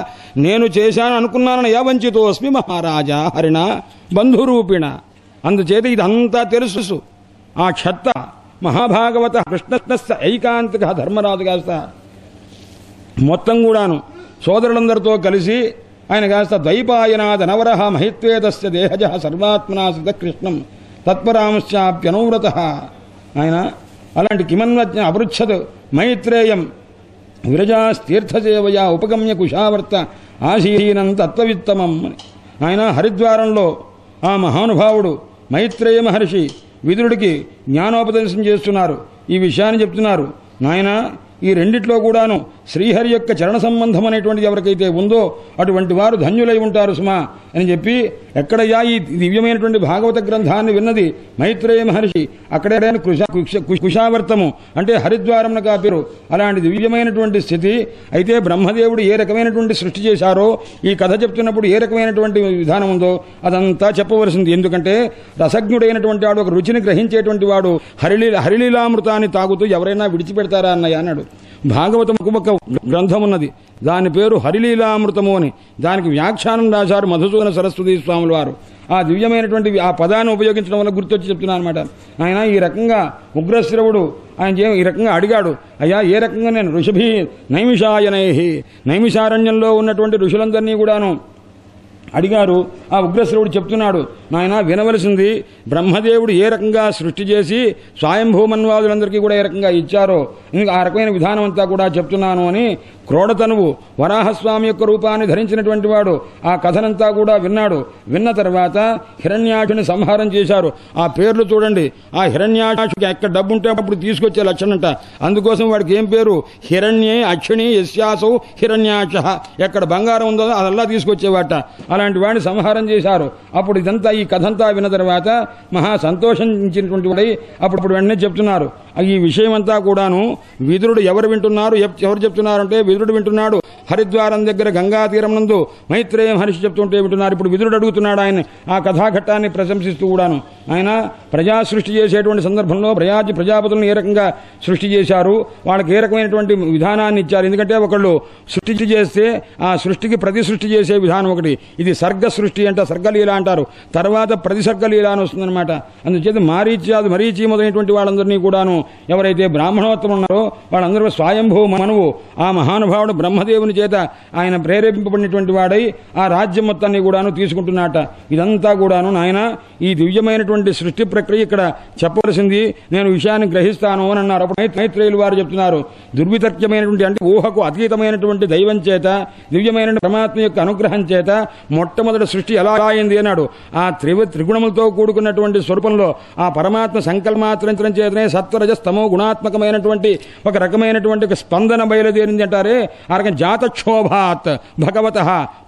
[SPEAKER 1] నేను చేశాను అనుకున్నానయ్యా. వంచితోస్మి మహారాజా హరిణ బంధురూపిణ. అందుచేత ఇదంతా తెలుసు. ఆ క్షత్త మహాభాగవత కృష్ణస్త ఐకాంతిక ధర్మరాజు కాస్త మొత్తం కూడాను సోదరులందరితో కలిసి ఆయన కాస్త ద్వైపాయనాథ నవరహ మహిత్వేదస్య దేహజ సర్వాత్మనాశ్రిత కృష్ణం తత్పరాంశ్చాప్యనౌవ్రత. ఆయన అలాంటి కిమన్వజ్ఞ అపృచ్ఛత్ మైత్రేయం విరజాస్తీర్థసేవయా ఉపగమ్య కుశావర్త ఆశీనం తత్వవిత్తమం. ఆయన హరిద్వారంలో ఆ మహానుభావుడు మైత్రేయ మహర్షి విదురుడికి జ్ఞానోపదేశం చేస్తున్నారు. ఈ విషయాన్ని చెప్తున్నారు. నాయన ఈ రెండిట్లో కూడాను శ్రీహరి యొక్క చరణ సంబంధం అనేటువంటిది ఎవరికైతే ఉందో అటువంటి వారు ధన్యులై ఉంటారు సుమా అని చెప్పి, ఎక్కడయ్యా ఈ దివ్యమైనటువంటి భాగవత గ్రంథాన్ని విన్నది మైత్రేయ మహర్షి, అక్కడే కుశావర్తము అంటే హరిద్వారం కా పేరు. అలాంటి దివ్యమైనటువంటి స్థితి. అయితే బ్రహ్మదేవుడు ఏ రకమైనటువంటి సృష్టి చేశారో ఈ కథ చెప్తున్నప్పుడు ఏ రకమైనటువంటి విధానం ఉందో అదంతా చెప్పవలసింది. ఎందుకంటే రసజ్ఞుడైనటువంటి వాడు, ఒక రుచిని గ్రహించేటువంటి వాడు హరిలీలామృతాన్ని తాగుతూ ఎవరైనా విడిచిపెడతారా అన్నయ్య అన్నాడు. భాగవతముకు ఒక గ్రంథం ఉన్నది, దాని పేరు హరిలీలామృతము అని. దానికి వ్యాఖ్యానం రాశారు మధుసూదన సరస్వతి స్వాముల వారు. ఆ దివ్యమైనటువంటి ఆ పదాన్ని ఉపయోగించడం వల్ల గుర్తొచ్చి చెప్తున్నాను అనమాట. ఆయన ఈ రకంగా ఉగ్రశ్రవుడు ఆయన ఈ రకంగా అడిగాడు, అయ్యా ఏ రకంగా నేను ఋషభి నైమిషాయనై, నైమిషారణ్యంలో ఉన్నటువంటి ఋషులందరినీ కూడాను అడిగారు. ఆ ఉగ్రశ్రవుడు చెప్తున్నాడు, నాయన వినవలసింది బ్రహ్మదేవుడు ఏ రకంగా సృష్టి చేసి స్వయంభూమన్వాదులందరికీ కూడా ఏ రకంగా ఇచ్చారో ఆ రకమైన విధానం అంతా కూడా చెప్తున్నాను అని క్రోడతనువు వరాహస్వామి యొక్క రూపాన్ని ధరించినటువంటి వాడు ఆ కథనంతా కూడా విన్నాడు. విన్న తర్వాత హిరణ్యాక్షుని సంహారం చేశారు. ఆ పేర్లు చూడండి, ఆ హిరణ్యాక్షుకి ఎక్కడ డబ్బు ఉంటే అప్పుడు తీసుకొచ్చే లక్షణంట. అందుకోసం వాడికి ఏం పేరు, హిరణ్యే అక్షిణి యస్యాసౌ హిరణ్యాక్ష. ఎక్కడ బంగారం ఉందో అదల్లా తీసుకొచ్చేవాట. అలాంటి వాడిని సంహారం చేశారు. అప్పుడు ఇదంతా ఈ కథంతా విన్న తర్వాత మహా సంతోషించినటువంటి వాడై అప్పుడు వెంటనే చెప్తున్నారు ఈ విషయం అంతా కూడాను. విదురుడు ఎవరు వింటున్నారు, ఎవరు చెప్తున్నారంటే విదురుడు వింటున్నాడు. హరిద్వారం దగ్గర గంగా తీరం నందు మైత్రేయ మహర్షి చెప్తుంటే వింటున్నారు. ఇప్పుడు విదురుడు అడుగుతున్నాడు ఆయన ఆ కథాఘట్టాన్ని ప్రశంసిస్తూ కూడాను. ఆయన ప్రజా సృష్టి చేసేటువంటి సందర్భంలో ప్రజాపతులను ఏ రకంగా సృష్టి చేశారు, వాళ్ళకి ఏ రకమైనటువంటి విధానాన్ని ఇచ్చారు. ఎందుకంటే ఒకళ్ళు సృష్టి చేస్తే ఆ సృష్టికి ప్రతి సృష్టి చేసే విధానం ఒకటి. ఇది సర్గ సృష్టి అంటే సర్గలీల అంటారు. తర్వాత ప్రతిసర్గలీల అని వస్తుందన్నమాట. అందుచేత మరీచి మొదలైనటువంటి వాళ్ళందరినీ కూడాను ఎవరైతే బ్రాహ్మణోత్తములు ఉన్నారో వాళ్ళందరూ స్వయంభూ మనువు. ఆ మహానుభావుడు బ్రహ్మదేవుని చేత ఆయన ప్రేరేపింపబడినటువంటి వాడై ఆ రాజ్యం మొత్తాన్ని కూడాను తీసుకుంటున్నట. ఇదంతా కూడాను నాయన ఈ దివ్యమైనటువంటి సృష్టి ప్రక్రియ ఇక్కడ చెప్పవలసింది, నేను విషయాన్ని గ్రహిస్తాను అని అన్నారు. అప్పుడు మైత్రేయులు వారు చెప్తున్నారు, దుర్వితర్క్యమైనటువంటి అంటే ఊహకు అతీతమైనటువంటి దైవం చేత దివ్యమైన పరమాత్మ యొక్క అనుగ్రహం చేత మొట్టమొదటి సృష్టి ఎలా అయింది అన్నాడు. ఆ త్రిగుణములతో కూడుకున్నటువంటి స్వరూపంలో ఆ పరమాత్మ సంకల్పమాత్రించడం చేతనే సత్వరజస్తమో గుణాత్మకమైనటువంటి ఒక రకమైనటువంటి ఒక స్పందన బయలుదేరింది అంటారే. ఆ రకం జాతక్షోభాత్ భగవత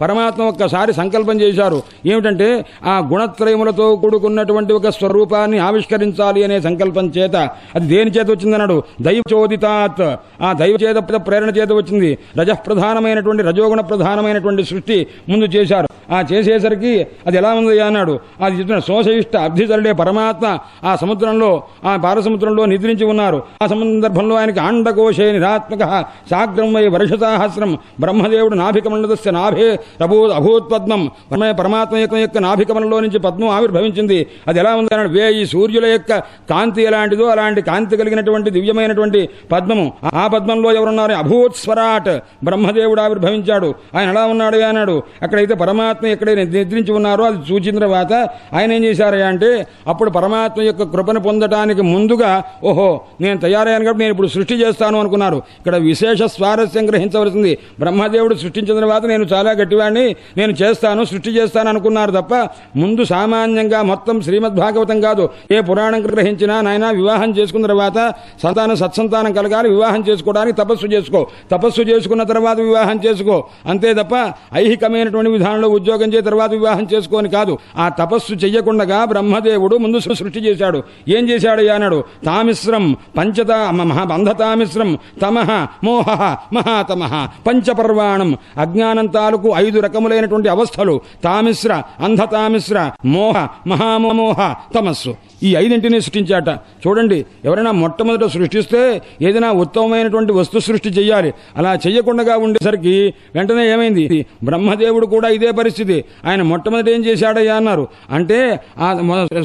[SPEAKER 1] పరమాత్మ ఒక్కసారి సంకల్పం చేశారు. ఏమిటంటే ఆ గుణత్రయములతో కూడుకున్నటువంటి ఒక స్వరూపాన్ని ఆవిష్కరించాలి అనే సంకల్పం చేత. అది దేని చేత వచ్చిందన్నాడు? దైవచోదితాత్, ఆ దైవ చేత ప్రేరణ చేత వచ్చింది. రజప్రధానమైనటువంటి రజోగుణ ప్రధానమైనటువంటి సృష్టి ముందు చేశారు. ఆ చేసేసరికి అది ఎలా ఉంది అన్నాడు. అది చెప్తున్న శోషయిష్ట అబ్ధితరుడే పరమాత్మ ఆ సముద్రంలో ఆ పారసముద్రంలో నిద్రించి ఉన్నారు. ఆ సందర్భంలో ఆయనకి ఆండకోశే నిరాత్మక సాగ్రం వై వర్షసాహస్రం బ్రహ్మదేవుడు నాభికమండదస్య నాభే అభూత్పద్మం పరమాత్మ యొక్క నాభికమలంలో నుంచి పద్మం ఆవిర్భవించింది. అది ఎలా ఉంది అన్నాడు. వేయి సూర్యుల యొక్క కాంతి ఎలాంటిదో అలాంటి కాంతి కలిగినటువంటి దివ్యమైనటువంటి పద్మము. ఆ పద్మంలో ఎవరున్నారు? అభూత్స్వరాట్ బ్రహ్మదేవుడు ఆవిర్భవించాడు. ఆయన ఎలా ఉన్నాడు అన్నాడు. అక్కడైతే పరమాత్మ ఎక్కడైతే నిద్రించి ఉన్నారో అది చూచిన తర్వాత ఆయన ఏం చేశారయ్యా అంటే అప్పుడు పరమాత్మ యొక్క కృపను పొందటానికి ముందుగా ఓహో నేను తయారయ్యాను కాబట్టి నేను ఇప్పుడు సృష్టి చేస్తాను అనుకున్నారు. ఇక్కడ విశేష స్వారస్యం గ్రహించవలసింది. బ్రహ్మదేవుడు సృష్టించిన తర్వాత నేను చాలా గట్టివాడిని, నేను చేస్తాను సృష్టి చేస్తాను అనుకున్నారు తప్ప ముందు సామాన్యంగా మొత్తం శ్రీమద్భాగవతం కాదు ఏ పురాణం గ్రహించినా నాయన వివాహం చేసుకున్న తర్వాత సత్సంతానం కలగాలి, వివాహం చేసుకోవడానికి తపస్సు చేసుకో, తపస్సు చేసుకున్న తర్వాత వివాహం చేసుకో, అంతే తప్ప ఐహికమైనటువంటి విధానంలో ఉద్యోగం చేయ తర్వాత వివాహం చేసుకోని కాదు. ఆ తపస్సు చెయ్యకుండా బ్రహ్మదేవుడు ముందు సృష్టి చేశాడు. ఏం చేశాడు అన్నాడు. తామిశ్రం పంచతా బంధతామిశ్రం తమః మోహ మహాతమః పంచపర్వాణం అజ్ఞానం తాలూకు 5 రకములైనటువంటి అవస్థలు తామిశ్ర అంధతామిశ్ర మోహ మహామోహ తమస్సు ఈ 5ంటిని సృష్టించాట. చూడండి, ఎవరైనా మొట్టమొదట సృష్టిస్తే ఏదైనా ఉత్తమమైనటువంటి వస్తు సృష్టి చెయ్యాలి. అలా చెయ్యకుండా ఉండేసరికి వెంటనే ఏమైంది? బ్రహ్మదేవుడు కూడా ఇదే పరిస్థితి. ఆయన మొట్టమొదటి ఏం చేశాడయ్యా అన్నారు. అంటే ఆ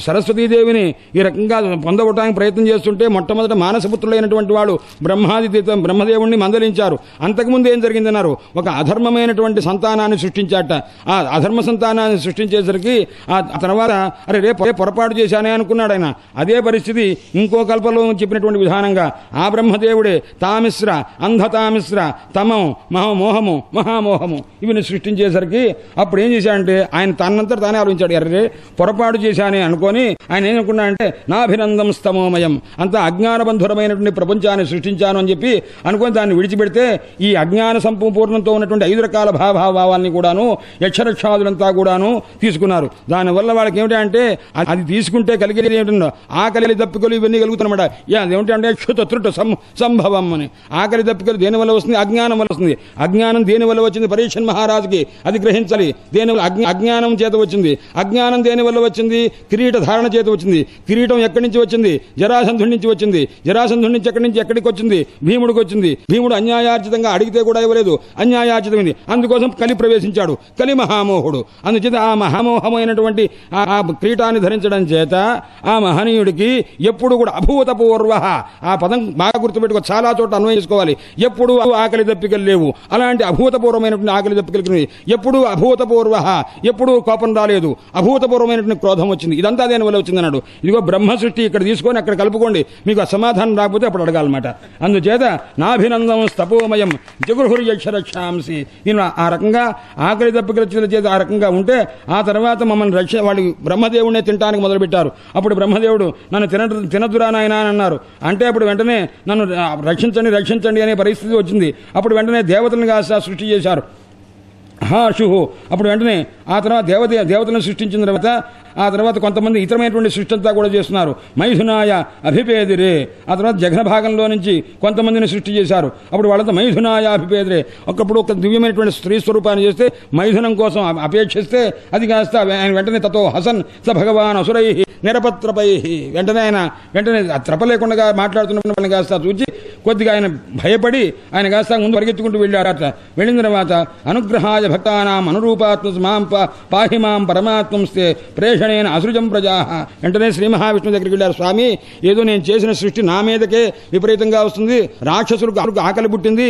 [SPEAKER 1] సరస్వతీదేవిని ఈ రకంగా పొందవటానికి ప్రయత్నం చేస్తుంటే మొట్టమొదట మానసపుత్రులైనటువంటి వాడు బ్రహ్మదేవుణ్ణి మందలించారు. అంతకుముందు ఏం జరిగిందన్నారు. ఒక అధర్మమైనటువంటి సంతానాన్ని సృష్టించాట. ఆ అధర్మ సంతానాన్ని సృష్టించేసరికి ఆ తర్వాత అరే రేపు పొరపాటు చేశానే అనుకున్నాడు ఆయన. అదే పరిస్థితి ఇంకో కల్పంలో చెప్పినటువంటి విధానంగా ఆ బ్రహ్మదేవుడే తామిశ్ర అంధతామిశ్ర తమం మోహము మహామోహము ఇవిని సృష్టించేసరికి అప్పుడు ఏం చేశాడంటే ఆయన తనంతా తానే ఆలోచించాడు. ఎర్రే పొరపాటు చేశానే అనుకొని ఆయన ఏమనుకున్నాడంటే నాభినందం స్తమోమయం అంతా అజ్ఞానబంధురమైనటువంటి ప్రపంచాన్ని సృష్టించాను అని చెప్పి అనుకొని దాన్ని విడిచిపెడితే ఈ అజ్ఞాన సంపూర్ణంతో ఉన్నటువంటి 5 రకాల భావాల్ని కూడాను యక్షరక్షాదులంతా కూడాను తీసుకున్నారు. దానివల్ల వాళ్ళకి ఏమిటంటే అది తీసుకుంటే కలిగేది ఏమిటో ఆకలి దప్పికలు ఇవన్నీ కలుగుతానమాట. అదేమిటంటే క్షుతృట సంభవం అని. ఆకలి దప్పికలు దేని వల్ల వస్తుంది? అజ్ఞానం వల్ల వస్తుంది. అజ్ఞానం దేని వల్ల వచ్చింది? పరీక్షణ్ మహారాజుకి అది గ్రహించాలి. దేని వల్ల? అజ్ఞానం చేత వచ్చింది. అజ్ఞానం దేని వల్ల వచ్చింది? కిరీట ధారణ చేత వచ్చింది. కిరీటం ఎక్కడి నుంచి వచ్చింది? జరాసంధుడి నుంచి వచ్చింది. జరాసంధుడి నుంచి ఎక్కడి నుంచి ఎక్కడికి వచ్చింది? భీముడికి వచ్చింది. భీముడు అన్యాయార్జితంగా అడిగితే కూడా ఇవ్వలేదు, అన్యాయార్జితమైంది. అందుకోసం కలి ప్రవేశించాడు. కలి మహామోహుడు. అందుచేత ఆ మహామోహమైనటువంటి ఆ కిరీటాన్ని ధరించడం చేత ఆ మహనీయుడికి ఎప్పుడు కూడా అభూత పూర్వ ఆ పదం బాగా గుర్తుపెట్టుకో, చాలా చోట్ల అన్వయం చేసుకోవాలి. ఎప్పుడు ఆకలి దప్పికలు లేవు. అలాంటి అభూతపూర్వమైనటువంటి ఆకలి దప్పికలు ఎప్పుడు అభూతపూర్వ, ఎప్పుడు కోపం రాలేదు, అభూతపూర్వమైనటువంటి క్రోధం వచ్చింది. ఇదంతా దేని వల్ల వచ్చిందన్నాడు. ఇదిగో బ్రహ్మ సృష్టి ఇక్కడ తీసుకొని అక్కడ కలుపుకోండి, మీకు సమాధానం రాకపోతే అప్పుడు అడగాలన్నమాట. అందుచేత నాభినందం స్తపోమయం జగుర్హుర్యక్షరక్షాంసి ఈయన ఆ రకంగా ఆకలి దప్పికల చేత ఆ రకంగా ఉంటే ఆ తర్వాత మమ్మల్ని వాళ్ళు బ్రహ్మదేవుడినే తినడానికి మొదలుపెట్టారు. అప్పుడు బ్రహ్మదేవుడు నన్ను తినదురా నాయనా అని అన్నారు. అంటే అప్పుడు వెంటనే నన్ను రక్షించండి అనే పరిస్థితి వచ్చింది. అప్పుడు వెంటనే దేవతలను సృష్టి చేశారు. హాషుహు అప్పుడు వెంటనే ఆ తర్వాత దేవతలను సృష్టించిన తర్వాత ఆ తర్వాత కొంతమంది ఇతరమైనటువంటి సృష్టి అంతా కూడా చేస్తున్నారు. మైథునాయ అభిపేదిరే ఆ తర్వాత జఘన భాగంలో నుంచి కొంతమందిని సృష్టి చేశారు. అప్పుడు వాళ్ళంతా మైథునాయ అభిపేదిరే ఒకప్పుడు ఒక దివ్యమైనటువంటి స్త్రీ స్వరూపాన్ని చేస్తే మైథునం కోసం అపేక్షిస్తే అది కాస్త ఆయన వెంటనే తతో హసన్ స భగవాన్ అసురై నిరపత్రపై వెంటనే త్రప లేకుండా మాట్లాడుతున్న వాళ్ళని కాస్త చూచి కొద్దిగా ఆయన భయపడి ఆయన కాస్త ముందు పరిగెత్తుకుంటూ వెళ్ళారట. వెళ్ళిన తర్వాత అనుగ్రహాయ భక్తానాం అనురూపాత్మ మాం పాహి మాం పరమాత్మంస్తే ప్రేషణేన అసృజం ప్రజా. వెంటనే శ్రీ మహావిష్ణువు దగ్గరికి వెళ్ళారు. స్వామి, ఏదో నేను చేసిన సృష్టి నా మీదకే విపరీతంగా వస్తుంది, రాక్షసులకు ఆకలి పుట్టింది,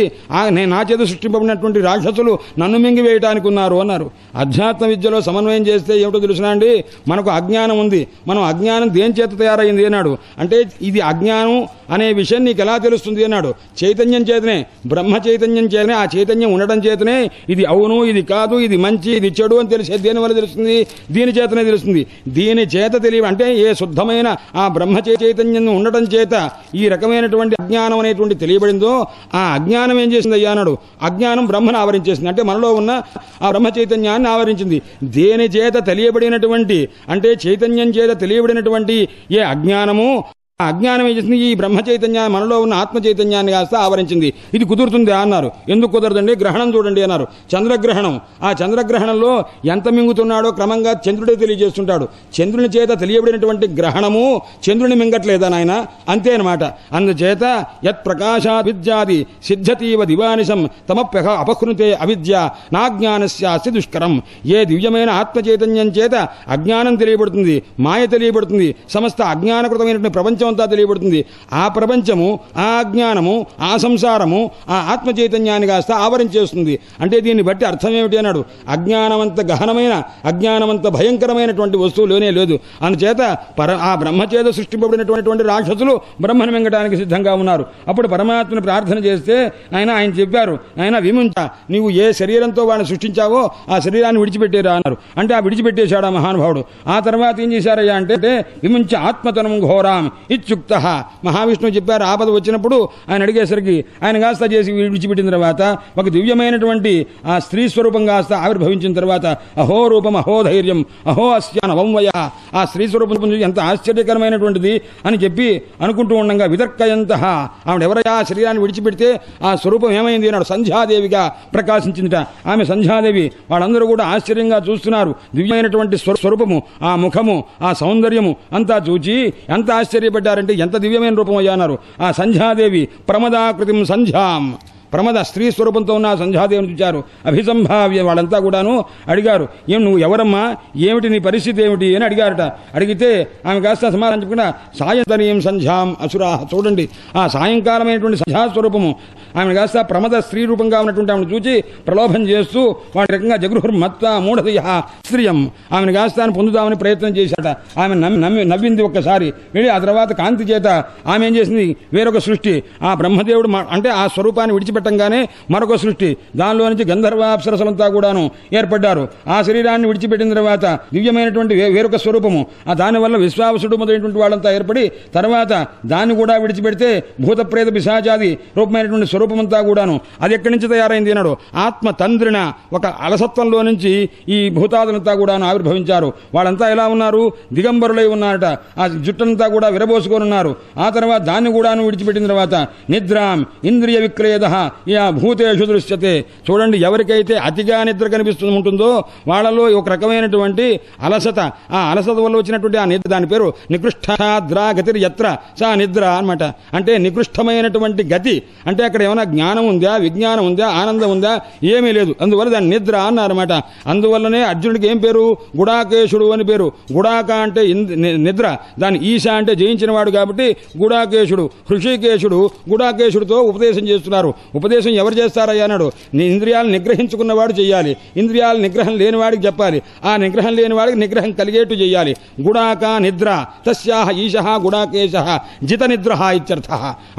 [SPEAKER 1] నా చేత సృష్టింపబడినటువంటి రాక్షసులు నన్ను మింగివేయటానికి ఉన్నారు అన్నారు. అధ్యాత్మ విద్యలో సమన్వయం చేస్తే ఏమిటో తెలుసునా అండి, మనకు అజ్ఞానం ఉంది. మనం అజ్ఞానం దేని చేత తయారైంది అన్నాడు. అంటే ఇది అజ్ఞానం అనే విషయం నీకు ఎలా తెలుస్తుంది అన్నాడు. చైతన్యం చేతనే, బ్రహ్మ చైతన్యం చేతనే, ఆ చైతన్యం ఉండడం చేతనే ఇది అవును, ఇది కాదు, ఇది మంచి, ఇది చెడు అని తెలిసేది దేని వల్ల తెలుస్తుంది? దీని చేతనే తెలుస్తుంది. దీని చేత తెలియ అంటే ఏ శుద్ధమైన ఆ బ్రహ్మ చైతన్యం ఉండటం చేత ఈ రకమైనటువంటి అజ్ఞానం అనేటువంటి తెలియబడిందో, ఆ అజ్ఞానం ఏం చేసింది అయ్యా అన్నాడు. అజ్ఞానం బ్రహ్మను ఆవరించేసింది. అంటే మనలో ఉన్న ఆ బ్రహ్మ చైతన్యాన్ని ఆవరించింది. దేని చేత తెలియబడినటువంటి అంటే చైతన్యం చేత తెలియబడినటువంటి ఏ అజ్ఞానము, అజ్ఞానం ఏం చేసింది? ఈ బ్రహ్మ చైతన్యాన్ని, మనలో ఉన్న ఆత్మ చైతన్యాన్ని కాస్త ఆవరించింది. ఇది కుదురుతుందా అన్నారు. ఎందుకు కుదరదండి? గ్రహణం చూడండి అన్నారు. చంద్రగ్రహణం. ఆ చంద్రగ్రహణంలో ఎంత మింగుతున్నాడో క్రమంగా చంద్రుడే తెలియజేస్తుంటాడు. చంద్రుని చేత తెలియబడినటువంటి గ్రహణము చంద్రుని మింగట్లేదా నాయన? అంతే అనమాట. అందుచేత యత్ ప్రకాశా విద్యాది సిద్ధతీవ దివానిశం తమప్యహ అపహృతే అవిద్య నాజ్ఞానస్యాస్తి దుష్కరం. ఏ దివ్యమైన ఆత్మ చైతన్యం చేత అజ్ఞానం తెలియబడుతుంది, మాయ తెలియబడుతుంది, సమస్త అజ్ఞానకృతమైనటువంటి ప్రపంచం అంతా తెలియబడుతుంది. ఆ ప్రపంచము, ఆ అజ్ఞానము, ఆ సంసారము ఆ ఆత్మ చైతన్యాన్ని కాస్త ఆవరించేస్తుంది. అంటే దీన్ని బట్టి అర్థం ఏమిటి అన్నాడు. అజ్ఞానమంత గహనమైన, అజ్ఞానమంత భయంకరమైనటువంటి వస్తువు లేనే లేదు. అందుచేత ఆ బ్రహ్మచేత సృష్టింపబడినటువంటి రాక్షసులు బ్రహ్మను మింగడానికి సిద్ధంగా ఉన్నారు. అప్పుడు పరమాత్మను ప్రార్థన చేస్తే ఆయన చెప్పారు, ఆయన విముంచ, నీవు ఏ శరీరంతో వాడిని సృష్టించావో ఆ శరీరాన్ని విడిచిపెట్టేరా అన్నారు. అంటే ఆ విడిచిపెట్టేశాడు ఆ మహానుభావుడు. ఆ తర్వాత ఏం చేశారయ్యా అంటే విముంచ ఆత్మతనం ఘోరాం ఇత్యుక్త. మహావిష్ణువు చెప్పారు, ఆపద వచ్చినప్పుడు ఆయన అడిగేసరికి ఆయన కాస్త చేసి విడిచిపెట్టిన తర్వాత ఒక దివ్యమైనటువంటి ఆ స్త్రీ స్వరూపం కాస్త ఆవిర్భవించిన తర్వాత అహో రూపం అహో ధైర్యం అహో అస్యానవంవయ, ఆ స్త్రీ స్వరూపం ఎంత ఆశ్చర్యకరమైనటువంటిది అని చెప్పి అనుకుంటూ ఉండగా వితర్కయంత, ఆవిడెవరయ్యా శరీరాన్ని విడిచిపెడితే ఆ స్వరూపం ఏమైంది అన్నాడు. సంధ్యాదేవిగా ప్రకాశించిందిట. ఆమె సంధ్యాదేవి. వాళ్ళందరూ కూడా ఆశ్చర్యంగా చూస్తున్నారు. దివ్యమైనటువంటి స్వరూపము, ఆ ముఖము, ఆ సౌందర్యము అంతా చూచి ఎంత ఆశ్చర్యపడ్డారంటే ఎంత దివ్యమైన రూపం అయ్యా అన్నారు. ఆ సంధ్యాదేవి ప్రమదాకృతిం సంధ్యాం, ప్రమద స్త్రీ స్వరూపంతో ఉన్న సంధ్యాదేవిని చూచారు. అభిసంభావ్య. వాళ్ళంతా కూడాను అడిగారు, ఏం నువ్వు ఎవరమ్మా, ఏమిటి నీ పరిస్థితి ఏమిటి అని అడిగారట. అడిగితే ఆమె కాస్త సమాధానం చెప్పకుండా సాయంతనీయం సంధ్యాం అసురా. చూడండి, ఆ సాయంకాలమైనటువంటి సంధ్యాస్వరూపము ఆమెను కాస్త ప్రమద స్త్రీ రూపంగా ఉన్నటువంటి ఆమెను చూచి ప్రలోభం చేస్తూ వాడి రకంగా జగృహుర్మత్త మూఢదయ స్త్రీయం, ఆమెను కాస్తాను పొందుదామని ప్రయత్నం చేశాట. ఆమె నవ్వింది ఒక్కసారి. వెళ్ళి ఆ తర్వాత కాంతి చేత ఆమె ఏం చేసింది, వేరొక సృష్టి, ఆ బ్రహ్మదేవుడు అంటే ఆ స్వరూపాన్ని విడిచిపెట్టంగానే మరొక సృష్టి, దానిలో నుంచి గంధర్వాప్సరసలంతా కూడాను ఏర్పడ్డారు. ఆ శరీరాన్ని విడిచిపెట్టిన తర్వాత దివ్యమైనటువంటి వేరొక స్వరూపము, ఆ దానివల్ల విశ్వావసుడు మొదలైనటువంటి వాళ్ళంతా ఏర్పడి తర్వాత దాన్ని కూడా విడిచిపెడితే భూతప్రేత పిశాచాది రూపమైనటువంటి స్వరూపమంతా కూడాను అది ఎక్కడి నుంచి తయారైంది అన్నాడు. ఆత్మ తంద్రిన ఒక అలసత్వంలో నుంచి ఈ భూతాదులంతా కూడాను ఆవిర్భవించారు. వాళ్ళంతా ఎలా ఉన్నారు, దిగంబరులై ఉన్నారట. ఆ జుట్టంతా కూడా విరబోసుకొని ఉన్నారు. ఆ తర్వాత దాన్ని కూడాను విడిచిపెట్టిన తర్వాత నిద్రాం ఇంద్రియ విక్రయద యా భూతేషు దృశ్యతే. చూడండి, ఎవరికైతే అతిగా నిద్ర కనిపిస్తూ ఉంటుందో వాళ్ళలో ఒక రకమైనటువంటి అలసత, ఆ అలసత వల్ల వచ్చినటువంటి ఆ నిద్ర, దాని పేరు నికృష్టాద్రా గతిర్ యత్ర సా నిద్ర అన్నమాట. అంటే నికృష్టమైనటువంటి గతి. అంటే అక్కడ ఏమైనా జ్ఞానం ఉందా, విజ్ఞానం ఉందా, ఆనందం ఉందా, ఏమీ లేదు. అందువల్ల దాన్ని నిద్ర అన్నారన్నమాట. అందువల్లనే అర్జునుడికి ఏం పేరు, గుడాకేశుడు అని పేరు. గుడాక అంటే నిద్ర, దాని ఈశ అంటే జయించిన వాడు కాబట్టి గుడాకేశుడు. హృషికేశుడు గుడాకేశుడితో ఉపదేశం చేస్తున్నారు. ఉపదేశం ఎవరు చేస్తారయ్యా అన్నాడు. నీ ఇంద్రియాలను నిగ్రహించుకున్నవాడు చెయ్యాలి, ఇంద్రియాల నిగ్రహం లేనివాడికి చెప్పాలి, ఆ నిగ్రహం లేనివాడికి నిగ్రహం కలిగేట్టు చెయ్యాలి. గుడాక నిద్ర తస్యాహ ఈశ గుడాకేశ జిత నిద్ర ఇత్యర్థ.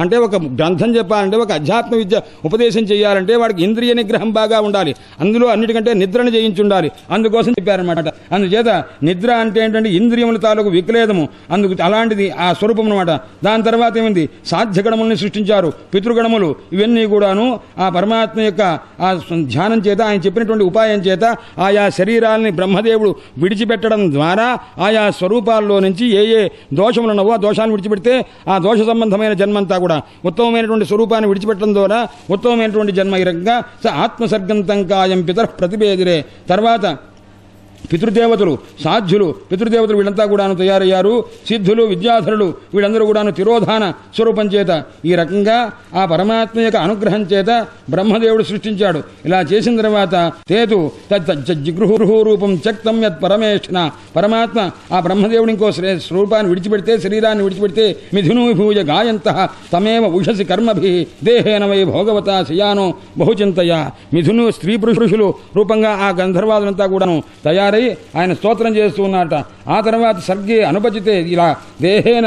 [SPEAKER 1] అంటే ఒక గ్రంథం చెప్పాలంటే, ఒక అధ్యాత్మ విద్య ఉపదేశం చేయాలంటే వాడికి ఇంద్రియ నిగ్రహం బాగా ఉండాలి, అందులో అన్నిటికంటే నిద్రను జయించుండాలి. అందుకోసం చెప్పారనమాట. అందుచేత నిద్ర అంటే ఏంటంటే ఇంద్రియముల తాలూకు విక్లేదము, అందుకు అలాంటిది ఆ స్వరూపం అనమాట. దాని తర్వాత ఏమైంది, సాధ్యగణముల్ని సృష్టించారు, పితృగణములు. ఇవన్నీ కూడాను ఆ పరమాత్మ యొక్క ఆ ధ్యానం చేత, ఆయన చెప్పినటువంటి ఉపాయం చేత ఆయా శరీరాలని బ్రహ్మదేవుడు విడిచిపెట్టడం ద్వారా ఆయా స్వరూపాల్లో నుంచి ఏ ఏ దోషములు ఉన్నవో ఆ దోషాలను విడిచిపెడితే ఆ దోష సంబంధమైన జన్మంతా కూడా ఉత్తమమైనటువంటి స్వరూపాన్ని విడిచిపెట్టడం ద్వారా ఉత్తమమైనటువంటి జన్మ. ఈ రకంగా ఆత్మసర్గంతం కాయం పితర్ ప్రతిభేదిరే. తర్వాత
[SPEAKER 2] పితృదేవతలు, సాధ్యులు, పితృదేవతలు వీళ్ళంతా కూడాను తయారయ్యారు. సిద్ధులు, విద్యాధరులు వీళ్ళందరూ కూడాను తిరోధాన స్వరూపం చేత ఈ రకంగా ఆ పరమాత్మ యొక్క అనుగ్రహం చేత బ్రహ్మదేవుడు సృష్టించాడు. ఇలా చేసిన తర్వాత తేతు జిగృహు రూపం త్యక్తం యత్ పరమేష్ణ, పరమాత్మ ఆ బ్రహ్మదేవుడి ఇంకో స్వరూపాన్ని విడిచిపెడితే, శరీరాన్ని విడిచిపెడితే మిథునూభూయ గాయంతః తమేవ ఉషసి కర్మభి దేహేన వై భోగవత శయానో బహుచింతయ. మిథును స్త్రీ పురుషులు రూపంగా ఆ గంధర్వాదులంతా కూడాను తయారై ఆయన స్తోత్రం చేస్తూ ఉన్నారట. ఆ తర్వాత సర్గే అనుపచితే ఇలా దేహేన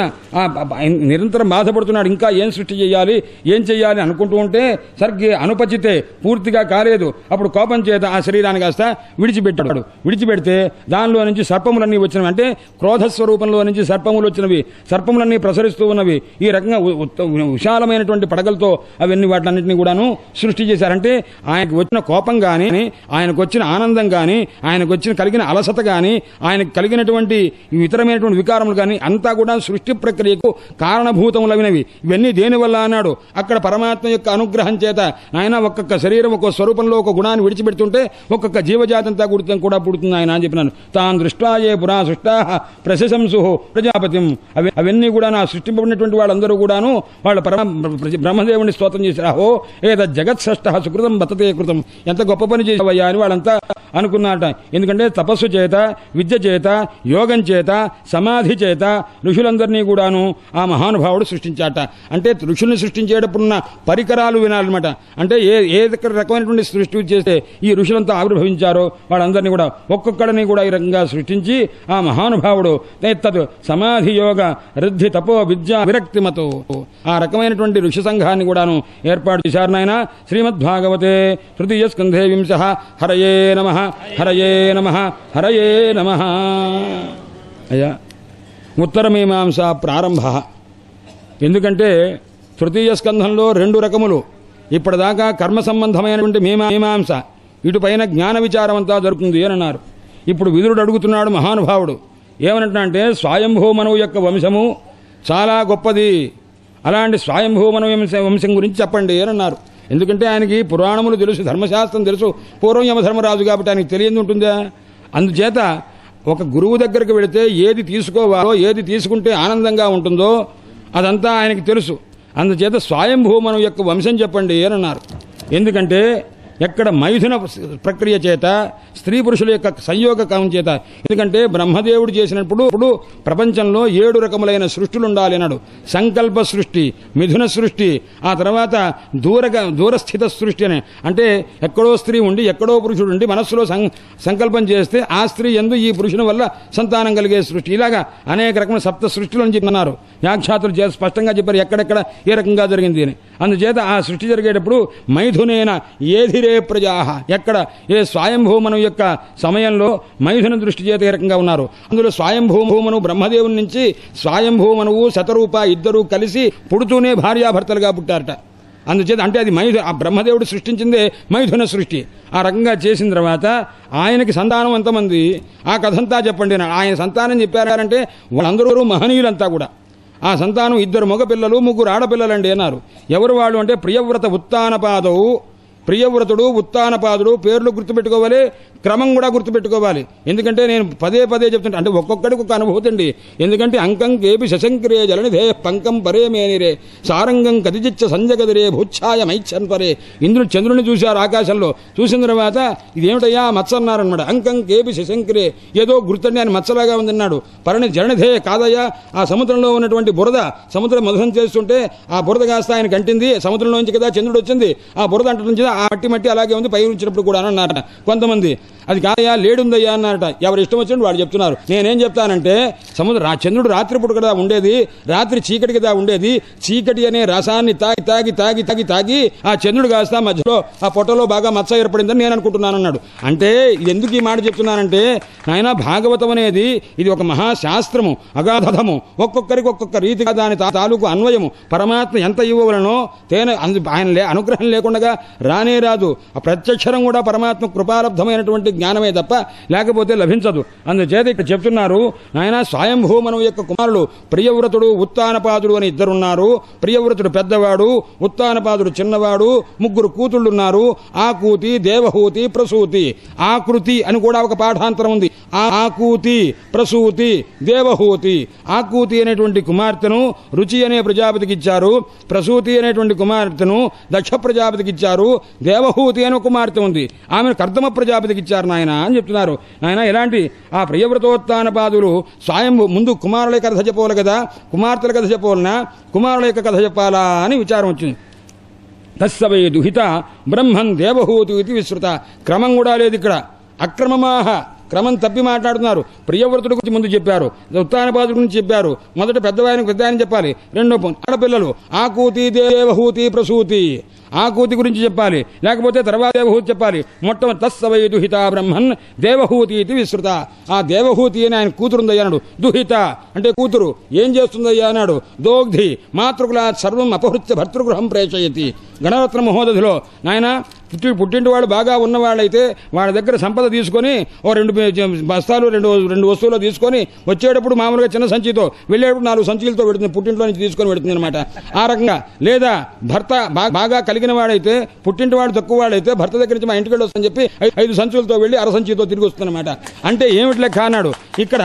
[SPEAKER 2] నిరంతరం బాధపడుతున్నాడు. ఇంకా ఏం సృష్టి చేయాలి, ఏం చెయ్యాలి అనుకుంటూ ఉంటే సర్గే అనుపచితే పూర్తిగా కాలేదు. అప్పుడు కోపం చేత ఆ శరీరాన్ని కాస్త విడిచిపెట్టాడు. విడిచిపెడితే దానిలో నుంచి సర్పములన్నీ వచ్చినవి, అంటే క్రోధస్వరూపంలో నుంచి సర్పములు వచ్చినవి, సర్పములన్నీ ప్రసరిస్తూ ఉన్నవి. ఈ రకంగా విశాలమైనటువంటి పడగలతో అవన్నీ వాటిలన్నింటినీ కూడాను సృష్టి చేశారంటే ఆయనకు వచ్చిన కోపం కానీ, ఆయనకు వచ్చిన ఆనందం కానీ, ఆయనకు వచ్చిన కలిగిన అలసత కానీ, ఆయనకు కలిగినటువంటి ఇతరమైనటువంటి వికారములు కానీ అంతా కూడా సృష్టి ప్రక్రియకు కారణభూతములవినవి. ఇవన్నీ దేనివల్ల అన్నాడు, అక్కడ పరమాత్మ యొక్క అనుగ్రహం చేత. ఆయన ఒక్కొక్క శరీరం ఒక్కొక్క స్వరూపంలో ఒక గుణాన్ని విడిచిపెడుతుంటే ఒక్కొక్క జీవజాతంతా కూడా పుడుతుంది ఆయన అని చెప్పినాను. తాను దృష్టాయే పురా సృష్టా ప్రశంసు ప్రజాపతిం. అవన్నీ కూడా నా సృష్టింపబడినటువంటి వాళ్ళందరూ కూడాను వాళ్ళ బ్రహ్మదేవుని స్తోత్రం చేశారు. అహో ఏద జగత్సృష్ట సుకృతం బతతే కృతం, ఎంత గొప్ప పని చేసావయ్యా అని వాళ్ళంతా అనుకున్నారట. ఎందుకంటే తపస్సు చేత, విద్య చేత, యోగం చేత, సమాధి చేత ఋషులందరినీ కూడాను ఆ మహానుభావుడు సృష్టించాట. అంటే ఋషుల్ని సృష్టించేటప్పుడున్న పరికరాలు వినాలన్నమాట. అంటే ఏ రకమైనటువంటి సృష్టి చేస్తే ఈ ఋషులంతా ఆవిర్భవించారో వాళ్ళందరినీ కూడా ఒక్కొక్కడిని కూడా ఈ రకంగా సృష్టించి ఆ మహానుభావుడు తత్ సమాధి యోగ రిద్ధి తపో విద్యా విరక్తిమతో ఆ రకమైనటువంటి ఋషి సంఘాన్ని కూడాను ఏర్పాటు చేశారు. నాయన శ్రీమద్భాగవతే తృతీయ స్కంధే వింశః. హరయే నమః, హరయే నమః, హరయే నమః. అయ్యా ఉత్తరమీమాంస ప్రారంభ. ఎందుకంటే తృతీయ స్కంధంలో 2 రకములు. ఇప్పటిదాకా కర్మ సంబంధమైనటువంటి మీమాంస, ఇటుపైన జ్ఞాన విచారం అంతా జరుగుతుంది అని అన్నారు. ఇప్పుడు విదురుడు అడుగుతున్నాడు మహానుభావుడు ఏమనంటే, స్వయంభూ మనవు యొక్క వంశము చాలా గొప్పది, అలాంటి స్వయంభూ మనవ వంశం గురించి చెప్పండి అని అన్నారు. ఎందుకంటే ఆయనకి పురాణములు తెలుసు, ధర్మశాస్త్రం తెలుసు. పూర్వం యమధర్మరాజు కాబట్టి ఆయనకి తెలియదు ఉంటుందా. అందుచేత ఒక గురువు దగ్గరికి వెళితే ఏది తీసుకోవాలో, ఏది తీసుకుంటే ఆనందంగా ఉంటుందో అదంతా ఆయనకి తెలుసు. అందుచేత స్వయంభూమను యొక్క వంశం చెప్పండి అని అన్నారు. ఎందుకంటే ఎక్కడ మైథున ప్రక్రియ చేత, స్త్రీ పురుషుల యొక్క సంయోగ కాలం చేత. ఎందుకంటే బ్రహ్మదేవుడు చేసినప్పుడు ప్రపంచంలో 7 రకములైన సృష్టిలు ఉండాలి అన్నాడు. సంకల్ప సృష్టి, మిథున సృష్టి, ఆ తర్వాత దూరస్థిత సృష్టి అని. అంటే ఎక్కడో స్త్రీ ఉండి ఎక్కడో పురుషుడు ఉండి మనస్సులో సంకల్పం చేస్తే ఆ స్త్రీ యందు ఈ పురుషుని వల్ల సంతానం కలిగే సృష్టి. ఇలాగా అనేక రకమైన 7 సృష్టిలు అని చెప్పన్నారు. వ్యాఖ్యాతులు స్పష్టంగా చెప్పారు ఎక్కడెక్కడ ఏ రకంగా జరిగింది అని. అందుచేత ఆ సృష్టి జరిగేటప్పుడు మైథునేన ఏధిరే ప్రజాహ, ఎక్కడ ఏ స్వయంభూమను యొక్క సమయంలో మైథున దృష్టి చేత ఏ రకంగా ఉన్నారు. అందులో స్వయంభూమను బ్రహ్మదేవుని నుంచి స్వయంభూమనువు శతరూప ఇద్దరు కలిసి పుడుతూనే భార్యాభర్తలుగా పుట్టారట. అందుచేత అంటే అది ఆ బ్రహ్మదేవుడు సృష్టించిందే మైథున సృష్టి. ఆ రకంగా చేసిన తర్వాత ఆయనకి సంతానం ఎంతమంది, ఆ కథంతా చెప్పండి. ఆయన సంతానం చెప్పారంటే వాళ్ళందరూ మహనీయులంతా కూడా. ఆ సంతానం 2 మగపిల్లలు 3 ఆడపిల్లలండి అన్నారు. ఎవరు వాళ్ళు అంటే ప్రియవ్రత ఉత్తానపాదవు, ప్రియవ్రతుడు ఉత్తానపాదుడు. పేర్లు గుర్తుపెట్టుకోవాలి, క్రమం కూడా గుర్తుపెట్టుకోవాలి. ఎందుకంటే నేను పదే చెప్తుంటా, అంటే ఒక్కొక్కడికి ఒక అనుభూతి అండి. ఎందుకంటే అంకం కేపి శశంకరే జలనిధే పంకం పరే మేనిరే సారంగం కదిజిచ్చ సంజగదిరే భూఛాయ మైచ్చన్ పరే. ఇంద్రుడు చంద్రుని చూశారు ఆకాశంలో. చూసిన తర్వాత ఇదేమిటయ్యా మత్స అన్నారనమాట. అంకం కేపి శశంకరే, ఏదో గుర్తండి ఆయన మత్సలాగా ఉందన్నాడు. పరణి జలనిధే కాదయ్యా, ఆ సముద్రంలో ఉన్నటువంటి బురద, సముద్రం మధురం చేస్తుంటే ఆ బురద కాస్త ఆయన కంటింది. సముద్రంలో నుంచి కదా చంద్రుడు వచ్చింది, ఆ బురద అంట నుంచి ఆ మట్టి అలాగే ఉంది పై ఉంచినప్పుడు కూడా అన్నారట కొంతమంది. అది కాదయ్యా లేడుందయ్యా అన్నారట. ఎవరు ఇష్టం వచ్చినట్టు వాడు చెప్తున్నారు. నేనేం చెప్తానంటే చంద్రుడు రాత్రిపూట కదా ఉండేది, రాత్రి చీకటి కదా ఉండేది. చీకటి అనే రసాన్ని తాగి తాగి తాగి తాగి ఆ చంద్రుడు కాస్త మధ్యలో ఆ పొట్టలో బాగా మచ్చ ఏర్పడిందని నేను అనుకుంటున్నాను అన్నాడు. అంటే ఎందుకు ఈ మాట చెప్తున్నానంటే, నాయన భాగవతం అనేది ఇది ఒక మహాశాస్త్రము, అగాధము. ఒక్కొక్కరికి ఒక్కొక్క రీతిగా దాని తాలూకు అన్వయము. పరమాత్మ ఎంత ఇవ్వవలనో ఆయన అనుగ్రహం లేకుండా రానే రాదు. ఆ ప్రత్యక్షరం కూడా పరమాత్మ కృపాలబ్ధమైనటువంటి జ్ఞానమే తప్ప లేకపోతే లభించదు. అందుచేత ఇక్కడ చెప్తున్నారు, నాయన స్వయంభూమను యొక్క కుమారులు ప్రియవ్రతుడు ఉత్తానపాదుడు అని ఇద్దరున్నారు. ప్రియవ్రతుడు పెద్దవాడు, ఉత్తానపాదుడు చిన్నవాడు. ముగ్గురు కూతుళ్ళున్నారు. ఆకూతి, దేవహూతి, ప్రసూతి. ఆకృతి అని కూడా ఒక పాఠాంతరం ఉంది. ఆకూతి, ప్రసూతి, దేవహూతి. ఆకూతి అనేటువంటి కుమార్తెను రుచి అనే ప్రజాపతికి ఇచ్చారు. ప్రసూతి అనేటువంటి కుమార్తెను దక్ష ప్రజాపతికి ఇచ్చారు. దేవహూతి అనే కుమార్తె ఉంది, ఆమెను కర్దమ ప్రజాపతికి ఇచ్చారు నాయన అని చెప్తున్నారు. నాయన ఇలాంటి ఆ ప్రియవ్రతోత్తానపాదులు స్వయంభూ ముందు కుమారుల కథ చెప్పవాలి కదా, కుమార్తెల కథ చెప్పాలనా కుమారుల యొక్క కథ చెప్పాలా అని విచారం వచ్చింది. తస్సవై దుహిత బ్రహ్మన్ దేవహూతి ఇది విశ్రుత. క్రమం కూడా లేదు ఇక్కడ, అక్రమమాహ క్రమం తప్పి మాట్లాడుతున్నారు. ప్రియవ్రతుడి గురించి ముందు చెప్పారు, ఉత్తానపాదుడి గురించి చెప్పారు. మొదట పెద్దవాయనకు పెద్దాయని చెప్పాలి. రెండో ఆడపిల్లలు ఆకూతి, దేవహూతి, ప్రసూతి. ఆకూతి గురించి చెప్పాలి, లేకపోతే తర్వాత దేవహూతి చెప్పాలి. మొట్టమొదటి తస్సవై దుహిత బ్రహ్మన్ దేవహూతి ఇది విశ్రుత. ఆ దేవహూతి అని ఆయన కూతురుందయ్యా అన్నాడు. దుహిత అంటే కూతురు. ఏం చేస్తుందయ్యా అన్నాడు. దోగ్ధి మాతృకులా సర్వం అపహృత్య భర్తృగృహం ప్రేషయతి. గణరత్న మహోదధిలో నాయన పుట్టింటి వాడు బాగా ఉన్నవాళ్ళైతే వాళ్ళ దగ్గర సంపద తీసుకొని ఓ 2 బస్తాలు 2 వస్తువులు తీసుకొని వచ్చేటప్పుడు మామూలుగా చిన్న సంచితో వెళ్ళేటప్పుడు 4 సంచులతో పెడుతుంది, పుట్టింట్లో నుంచి తీసుకొని పెడుతుంది అనమాట. ఆ రకంగా లేదా భర్త బాగా కలిగిన వాడైతే, పుట్టింటి వాడు తక్కువ వాడైతే భర్త దగ్గర నుంచి మా ఇంటికి వెళ్ళి వస్తుందని చెప్పి 5 సంచులతో వెళ్ళి అర సంచితో తిరిగి వస్తుందన్నమాట. అంటే ఏమిట్లే కానాడు ఇక్కడ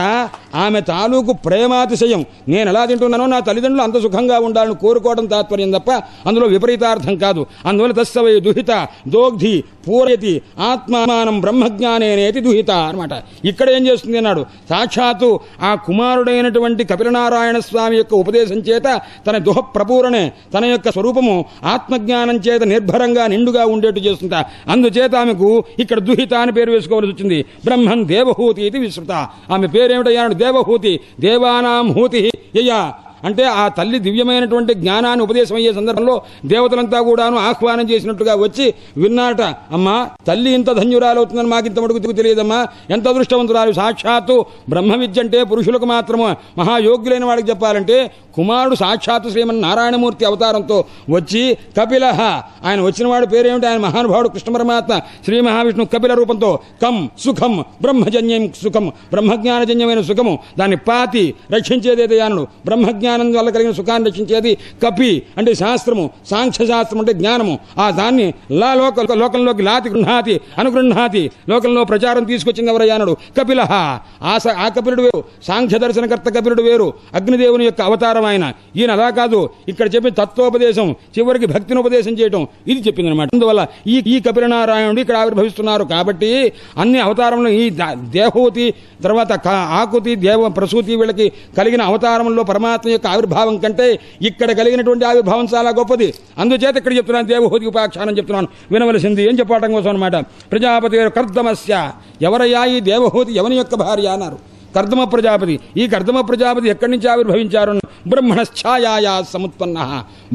[SPEAKER 2] ఆమె తాలూకు ప్రేమాతిశయం. నేను ఎలా తింటున్నానో నా తల్లిదండ్రులు అంత సుఖంగా ఉండాలని కోరుకోవడం తాత్పర్యం తప్ప అందులో విపరీతార్థం కాదు. అందువల్ల తస్సవై దుహిత దోగ్ధి పూరయతి ఆత్మానం బ్రహ్మజ్ఞానేనేతి దుహిత అనమాట. ఇక్కడ ఏం చేస్తుంది అన్నాడు. సాక్షాత్తు ఆ కుమారుడైనటువంటి కపిలనారాయణ స్వామి యొక్క ఉపదేశం చేత తన దుహ ప్రపూరణే తన యొక్క స్వరూపము ఆత్మజ్ఞానం చేత నిర్భరంగా నిండుగా ఉండేట్టు చేస్తుంటా. అందుచేత ఆమెకు ఇక్కడ దుహిత అని పేరు వేసుకోవాల్సి వచ్చింది. బ్రహ్మన్ దేవహూతి ఇది విశ్రుత. ఆమె పేరేమిటయ్యా? దేవహూతి. దేవానాం హూతి యయా అంటే ఆ తల్లి దివ్యమైనటువంటి జ్ఞానాన్ని ఉపదేశం అయ్యే సందర్భంలో దేవతలంతా కూడాను ఆహ్వానం చేసినట్టుగా వచ్చి విన్నాట. అమ్మా, తల్లి ఇంత ధన్యురాలవుతుందని మాకింత మడుగు తెలియదమ్మా, ఎంత అదృష్టవంతురాలు. సాక్షాత్తు బ్రహ్మ విద్య అంటే పురుషులకు మాత్రము, మహాయోగ్యులైన వాడికి చెప్పాలంటే కుమారుడు సాక్షాత్తు శ్రీమన్నారాయణమూర్తి అవతారంతో వచ్చి కపిల, ఆయన వచ్చిన వాడి పేరేమిటి? ఆయన మహానుభావుడు కృష్ణ పరమాత్మ శ్రీ మహావిష్ణు కపిల రూపంతో కం సుఖం బ్రహ్మజన్యం సుఖం, బ్రహ్మజ్ఞానజన్యమైన సుఖము దాన్ని పాతి రక్షించేదేదే అన్నాడు. బ్రహ్మజ్ఞానం వల్ల కలిగిన సుఖాన్ని రక్షించేది కపి అంటే శాస్త్రము, సాంఖ్య శాస్త్రం అంటే జ్ఞానము. ఆ దాన్ని లోకంలోకి లాతి గృహాతి అనుగృహాతి లోకంలో ప్రచారం తీసుకొచ్చింది ఎవరయ్యా అన్నాడు. కపిల. ఆ కపిలుడు వేరు, సాంఖ్య దర్శనకర్త కపిలుడు వేరు, అగ్నిదేవుని యొక్క అవతారం ఆయన. ఈయన అలా కాదు, ఇక్కడ చెప్పిన తత్వోపదేశం చివరికి భక్తిని ఉపదేశం చేయటం ఇది చెప్పిందనమాట. అందువల్ల ఈ కపిలనారాయణుడు ఇక్కడ ఆవిర్భవిస్తున్నారు కాబట్టి అన్ని అవతారంలో ఈ దేవహూతి తర్వాత ఆకుతి దేవ ప్రసూతి వీళ్ళకి కలిగిన అవతారంలో పరమాత్మ యొక్క ఆవిర్భావం కంటే ఇక్కడ కలిగినటువంటి ఆవిర్భావం చాలా గొప్పది. అందుచేత ఇక్కడ చెప్తున్నాను, దేవహూతి ఉపాఖ్యానం చెప్తున్నాను, వినవలసింది ఏం చెప్పడం కోసం అనమాట. ప్రజాపతి కర్దమస్య. ఎవరయ్యా ఈ దేవహూతి? ఎవని యొక్క భార్య అన్నారు. కర్దమ ప్రజాపతి. ఈ కర్దమ ప్రజాపతి ఎక్కడి నుంచి ఆవిర్భవించారు? బ్రహ్మణశ్ఛాయా సముత్పన్న.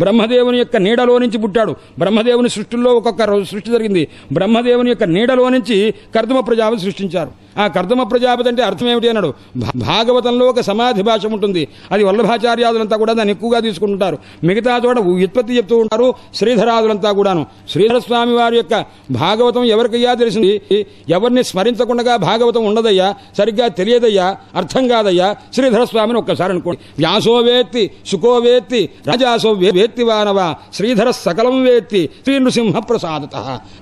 [SPEAKER 2] బ్రహ్మదేవుని యొక్క నీడలో నుంచి పుట్టాడు. బ్రహ్మదేవుని సృష్టిలో ఒక్కొక్క సృష్టి జరిగింది. బ్రహ్మదేవుని యొక్క నీడలో నుంచి కర్దమ ప్రజాపతి సృష్టించారు. ఆ కర్దమ ప్రజాపతి అంటే అర్థం ఏమిటి అన్నాడు. భాగవతంలో ఒక సమాధి భాష ఉంటుంది, అది వల్లభాచార్యాదులంతా కూడా దాన్ని ఎక్కువగా తీసుకుంటుంటారు. మిగతా చోట వ్యుత్పత్తి చెప్తూ ఉంటారు శ్రీధరాదులంతా కూడాను. శ్రీధర స్వామి వారి యొక్క భాగవతం ఎవరికయ్యా తెలిసింది? ఎవరిని స్మరించకుండా భాగవతం ఉండదయ్యా, సరిగ్గా తెలియదయ్యా, అర్థం కాదయ్యా శ్రీధర స్వామిని ఒక్కసారి అనుకోండి. వ్యాసో వేత్తి శుకో వేత్తి రాజాసో వేత్తి వానవ శ్రీధర సకలం వేత్తి శ్రీ నృసింహ ప్రసాదత.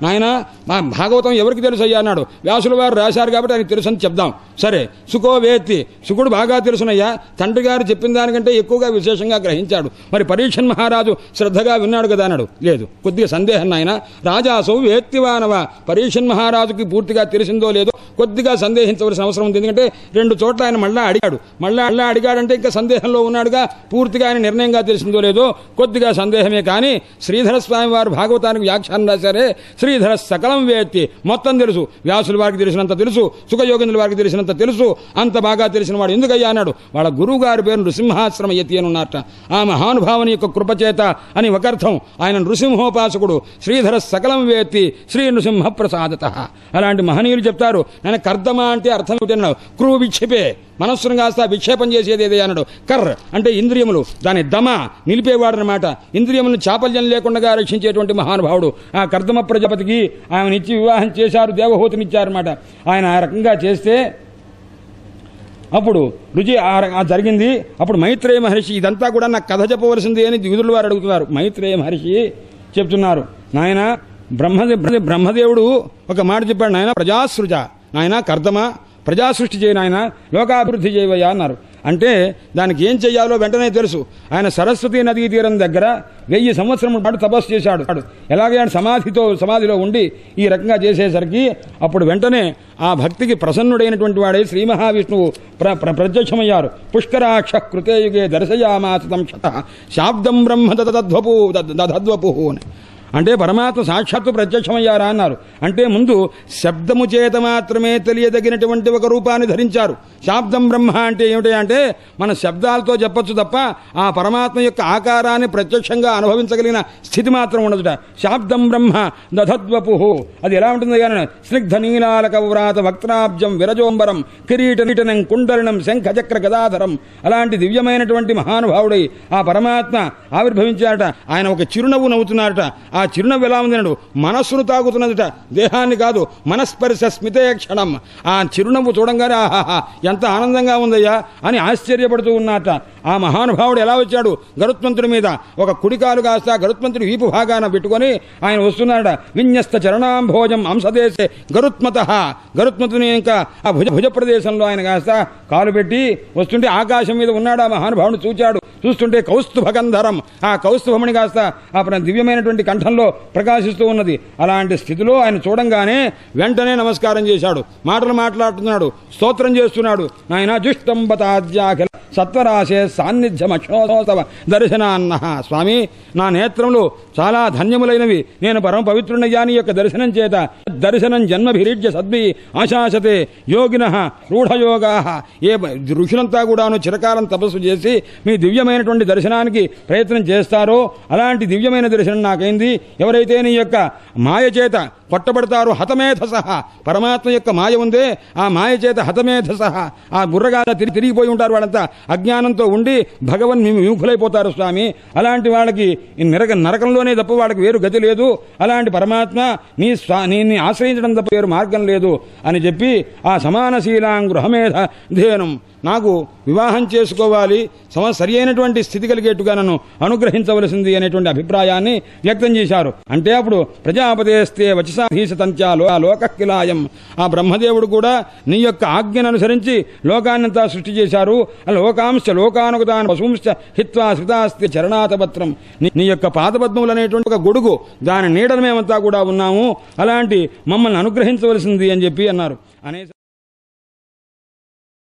[SPEAKER 2] నాయన మా భాగవతం ఎవరికి తెలుసు అయ్యా అన్నాడు. వ్యాసుల వారు రాశారు కాబట్టి ఆయనకు తెలుసు అని చెప్దాం. సరే, శుకో వేత్తి, శుకుడు బాగా తెలుసునయ్యా, తండ్రి గారు చెప్పిన దానికంటే ఎక్కువగా విశేషంగా గ్రహించాడు. మరి పరీక్షన్ మహారాజు శ్రద్ధగా విన్నాడు కదా అన్నాడు. లేదు, కొద్దిగా సందేహం నాయన. రాజాసో వేత్తి వానవ, పరీక్షన్ మహారాజుకి పూర్తిగా తెలిసిందో లేదో కొద్దిగా సందేహించవలసిన అవసరం ఉంది. ఎందుకంటే 2 చోట్ల ఆయన మళ్ళా అడిగాడంటే ఇంకా సందేహంలో ఉన్నాడుగా, పూర్తిగా ఆయన నిర్ణయంగా తెలిసిందో లేదో కొద్దిగా సందేహమే. కానీ శ్రీధర స్వామి వారు భాగవతానికి వ్యాఖ్యానం రాశారే, శ్రీధర సకలం వేత్తి, మొత్తం తెలుసు. వ్యాసుల వారికి తెలిసినంత తెలుసు, సుఖయోగేంద్రుల వారికి తెలిసినంత తెలుసు. అంత బాగా తెలిసిన వాడు ఎందుకయ్యా అన్నాడు. వాళ్ళ గురువు గారి పేరు నృసింహాశ్రమ యతి అని ఉన్నారట. ఆ మహానుభావుని యొక్క కృపచేత అని ఒక అర్థం. ఆయన నృసింహోపాసకుడు, శ్రీధర సకలం వేత్తి శ్రీ నృసింహ ప్రసాదత. అలాంటి మహనీయులు చెప్తారు ఆయన కర్దమ అంటే అర్థం ఏమిటి అన్నాడు. క్రూ విక్షేపే, మనస్సును కాస్త విక్షేపం చేసేది ఏదే అన్నాడు. కర్ అంటే ఇంద్రియములు, దాని దమ నిలిపేవాడు అనమాట. ఇంద్రియములను చాపల్యం లేకుండా రక్షించేటువంటి మహానుభావుడు. ఆ కర్దమ ప్రజాపతికి ఆమెనిచ్చి వివాహం చేశారు, దేవహూతినిచ్చారన్నమాట. ఆయన ఆ రకంగా చేస్తే అప్పుడు రుచి జరిగింది. అప్పుడు మైత్రేయ మహర్షి, ఇదంతా కూడా నాకు కథ చెప్పవలసింది అని విదురుల వారు అడుగుతున్నారు. మైత్రేయ మహర్షి చెప్తున్నారు, నాయన బ్రహ్మదేవుడు ఒక మాట చెప్పాడు, నాయన ప్రజాసృజ, నాయన కర్దమ ప్రజాసృష్టి చేయి, నాయన లోకాభివృద్ధి చేయవయ్యా అన్నారు. అంటే దానికి ఏం చెయ్యాలో వెంటనే తెలుసు. ఆయన సరస్వతీ నదీ తీరం దగ్గర 1000 సంవత్సరముల పాటు తపస్సు చేశాడు. ఎలాగే ఆయన సమాధిలో ఉండి ఈ రకంగా చేసేసరికి అప్పుడు వెంటనే ఆ భక్తికి ప్రసన్నుడైనటువంటి వాడే శ్రీ మహావిష్ణువు ప్రత్యక్షమయ్యారు. పుష్కరాక్ష కృతే యుగే దర్శయామాసం శత శాబ్దం బ్రహ్మ దధద్వపు అని. అంటే పరమాత్మ సాక్షాత్తు ప్రత్యక్షమయ్యారా అన్నారు. అంటే ముందు శబ్దము చేత మాత్రమే తెలియదగినటువంటి ఒక రూపాన్ని ధరించారు. శాబ్దం బ్రహ్మ అంటే ఏమిటి అంటే మన శబ్దాలతో చెప్పచ్చు తప్ప ఆ పరమాత్మ యొక్క ఆకారాన్ని ప్రత్యక్షంగా అనుభవించగలిగిన స్థితి మాత్రం ఉండదుట. శాబ్దం బ్రహ్మ దధద్వపు, అది ఎలా ఉంటుంది కానీ స్నిగ్ధ నీలాలక వ్రాత వక్త్రాబ్జం విరజోంబరం కిరీటనిటనం కుండలినం శంఖ చక్ర గదాధరం, అలాంటి దివ్యమైనటువంటి మహానుభావుడై ఆ పరమాత్మ ఆవిర్భవించారట. ఆయన ఒక చిరునవ్వు నవ్వుతున్నారట. ఆ చిరునవ్వు ఎలా ఉందన్నాడు, మనస్సును తాగుతున్నదట, దేహాన్ని కాదు. మనస్పర్శ స్మితే క్షణం. ఆ చిరునవ్వు చూడంగానే ఆహాహా ఎంత ఆనందంగా ఉందయ్యా అని ఆశ్చర్యపడుతూ ఉన్నట. ఆ మహానుభావుడు ఎలా వచ్చాడు, గరుత్మంతుడి మీద ఒక కుడికాలు కాస్త గరుత్మంతుడి వీపు భాగాన పెట్టుకొని ఆయన వస్తున్నాడట. విన్యస్త చరణాంభోజం అంశదేశే గరుత్మత, గరుత్మంతుని ఇంకా ఆ భుజ ప్రదేశంలో ఆయన కాస్త కాలు పెట్టి వస్తుంటే ఆకాశం మీద ఉన్నాడు. ఆ మహానుభావుని చూచాడు. చూస్తుంటే కౌస్తుభగంధరం, ఆ కౌస్తుభమణి కాస్త ఆ దివ్యమైనటువంటి కంఠంలో ప్రకాశిస్తూ ఉన్నది. అలాంటి స్థితిలో ఆయన చూడంగానే వెంటనే నమస్కారం చేశాడు. మాటలు మాట్లాడుతున్నాడు, స్తోత్రం చేస్తున్నాడు. నాయన జుష్టంబతాద్యాఖిల సత్వరాశే సాన్నిధ్యమక్షోత్సవ దర్శనాన్న. స్వామి, నా నేత్రములు చాలా ధన్యములైనవి. నేను పరమ పవిత్రునయ్యా నీ యొక్క దర్శనం చేత. దర్శనం జన్మభిరీడ్య సద్భి ఆశాసతే యోగిన రూఢయోగా. ఏ ఋషులంతా కూడాను చిరకాలం తపస్సు చేసి మీ దివ్యమైనటువంటి దర్శనానికి ప్రయత్నం చేస్తారో అలాంటి దివ్యమైన దర్శనం నాకైంది. ఎవరైతే నీ యొక్క మాయ చేత కొట్టబడతారు హతమేధస, పరమాత్మ యొక్క మాయ ఉందే ఆ మాయ చేత హతమేధస, ఆ బుర్రగా తిరిగిపోయి ఉంటారు. వాళ్ళంతా అజ్ఞానంతో ఉండి భగవన్ విముఖులైపోతారు స్వామి. అలాంటి వాళ్ళకి నరకంలోనే తప్ప వాళ్ళకి వేరు గతి లేదు. అలాంటి పరమాత్మ నీ ఆశ్రయించడం తప్ప వేరు మార్గం లేదు అని చెప్పి ఆ సమానశీలాం గృహమేధ ధేనం, నాకు వివాహం చేసుకోవాలి, సరి అయినటువంటి స్థితి కలిగేట్టుగా నన్ను అనుగ్రహించవలసింది అనేటువంటి అభిప్రాయాన్ని వ్యక్తం చేశారు. అంటే అప్పుడు ప్రజాపదేస్తే వచసాధీశతంత్యాలో ఆ లోకకిలాయం, ఆ బ్రహ్మదేవుడు కూడా నీ యొక్క ఆజ్ఞను అనుసరించి లోకాన్నంతా సృష్టి చేశారు. లోకాంశ లోకానుగతాన్ వసూంశ హిత్వా శ్రితాస్తి చరణాతపత్రం, నీ యొక్క పాదపద్మములు అనేటువంటి ఒక గొడుగు, దాని నీడన మేమంతా కూడా ఉన్నాము. అలాంటి మమ్మల్ని అనుగ్రహించవలసింది అని చెప్పి అన్నారు.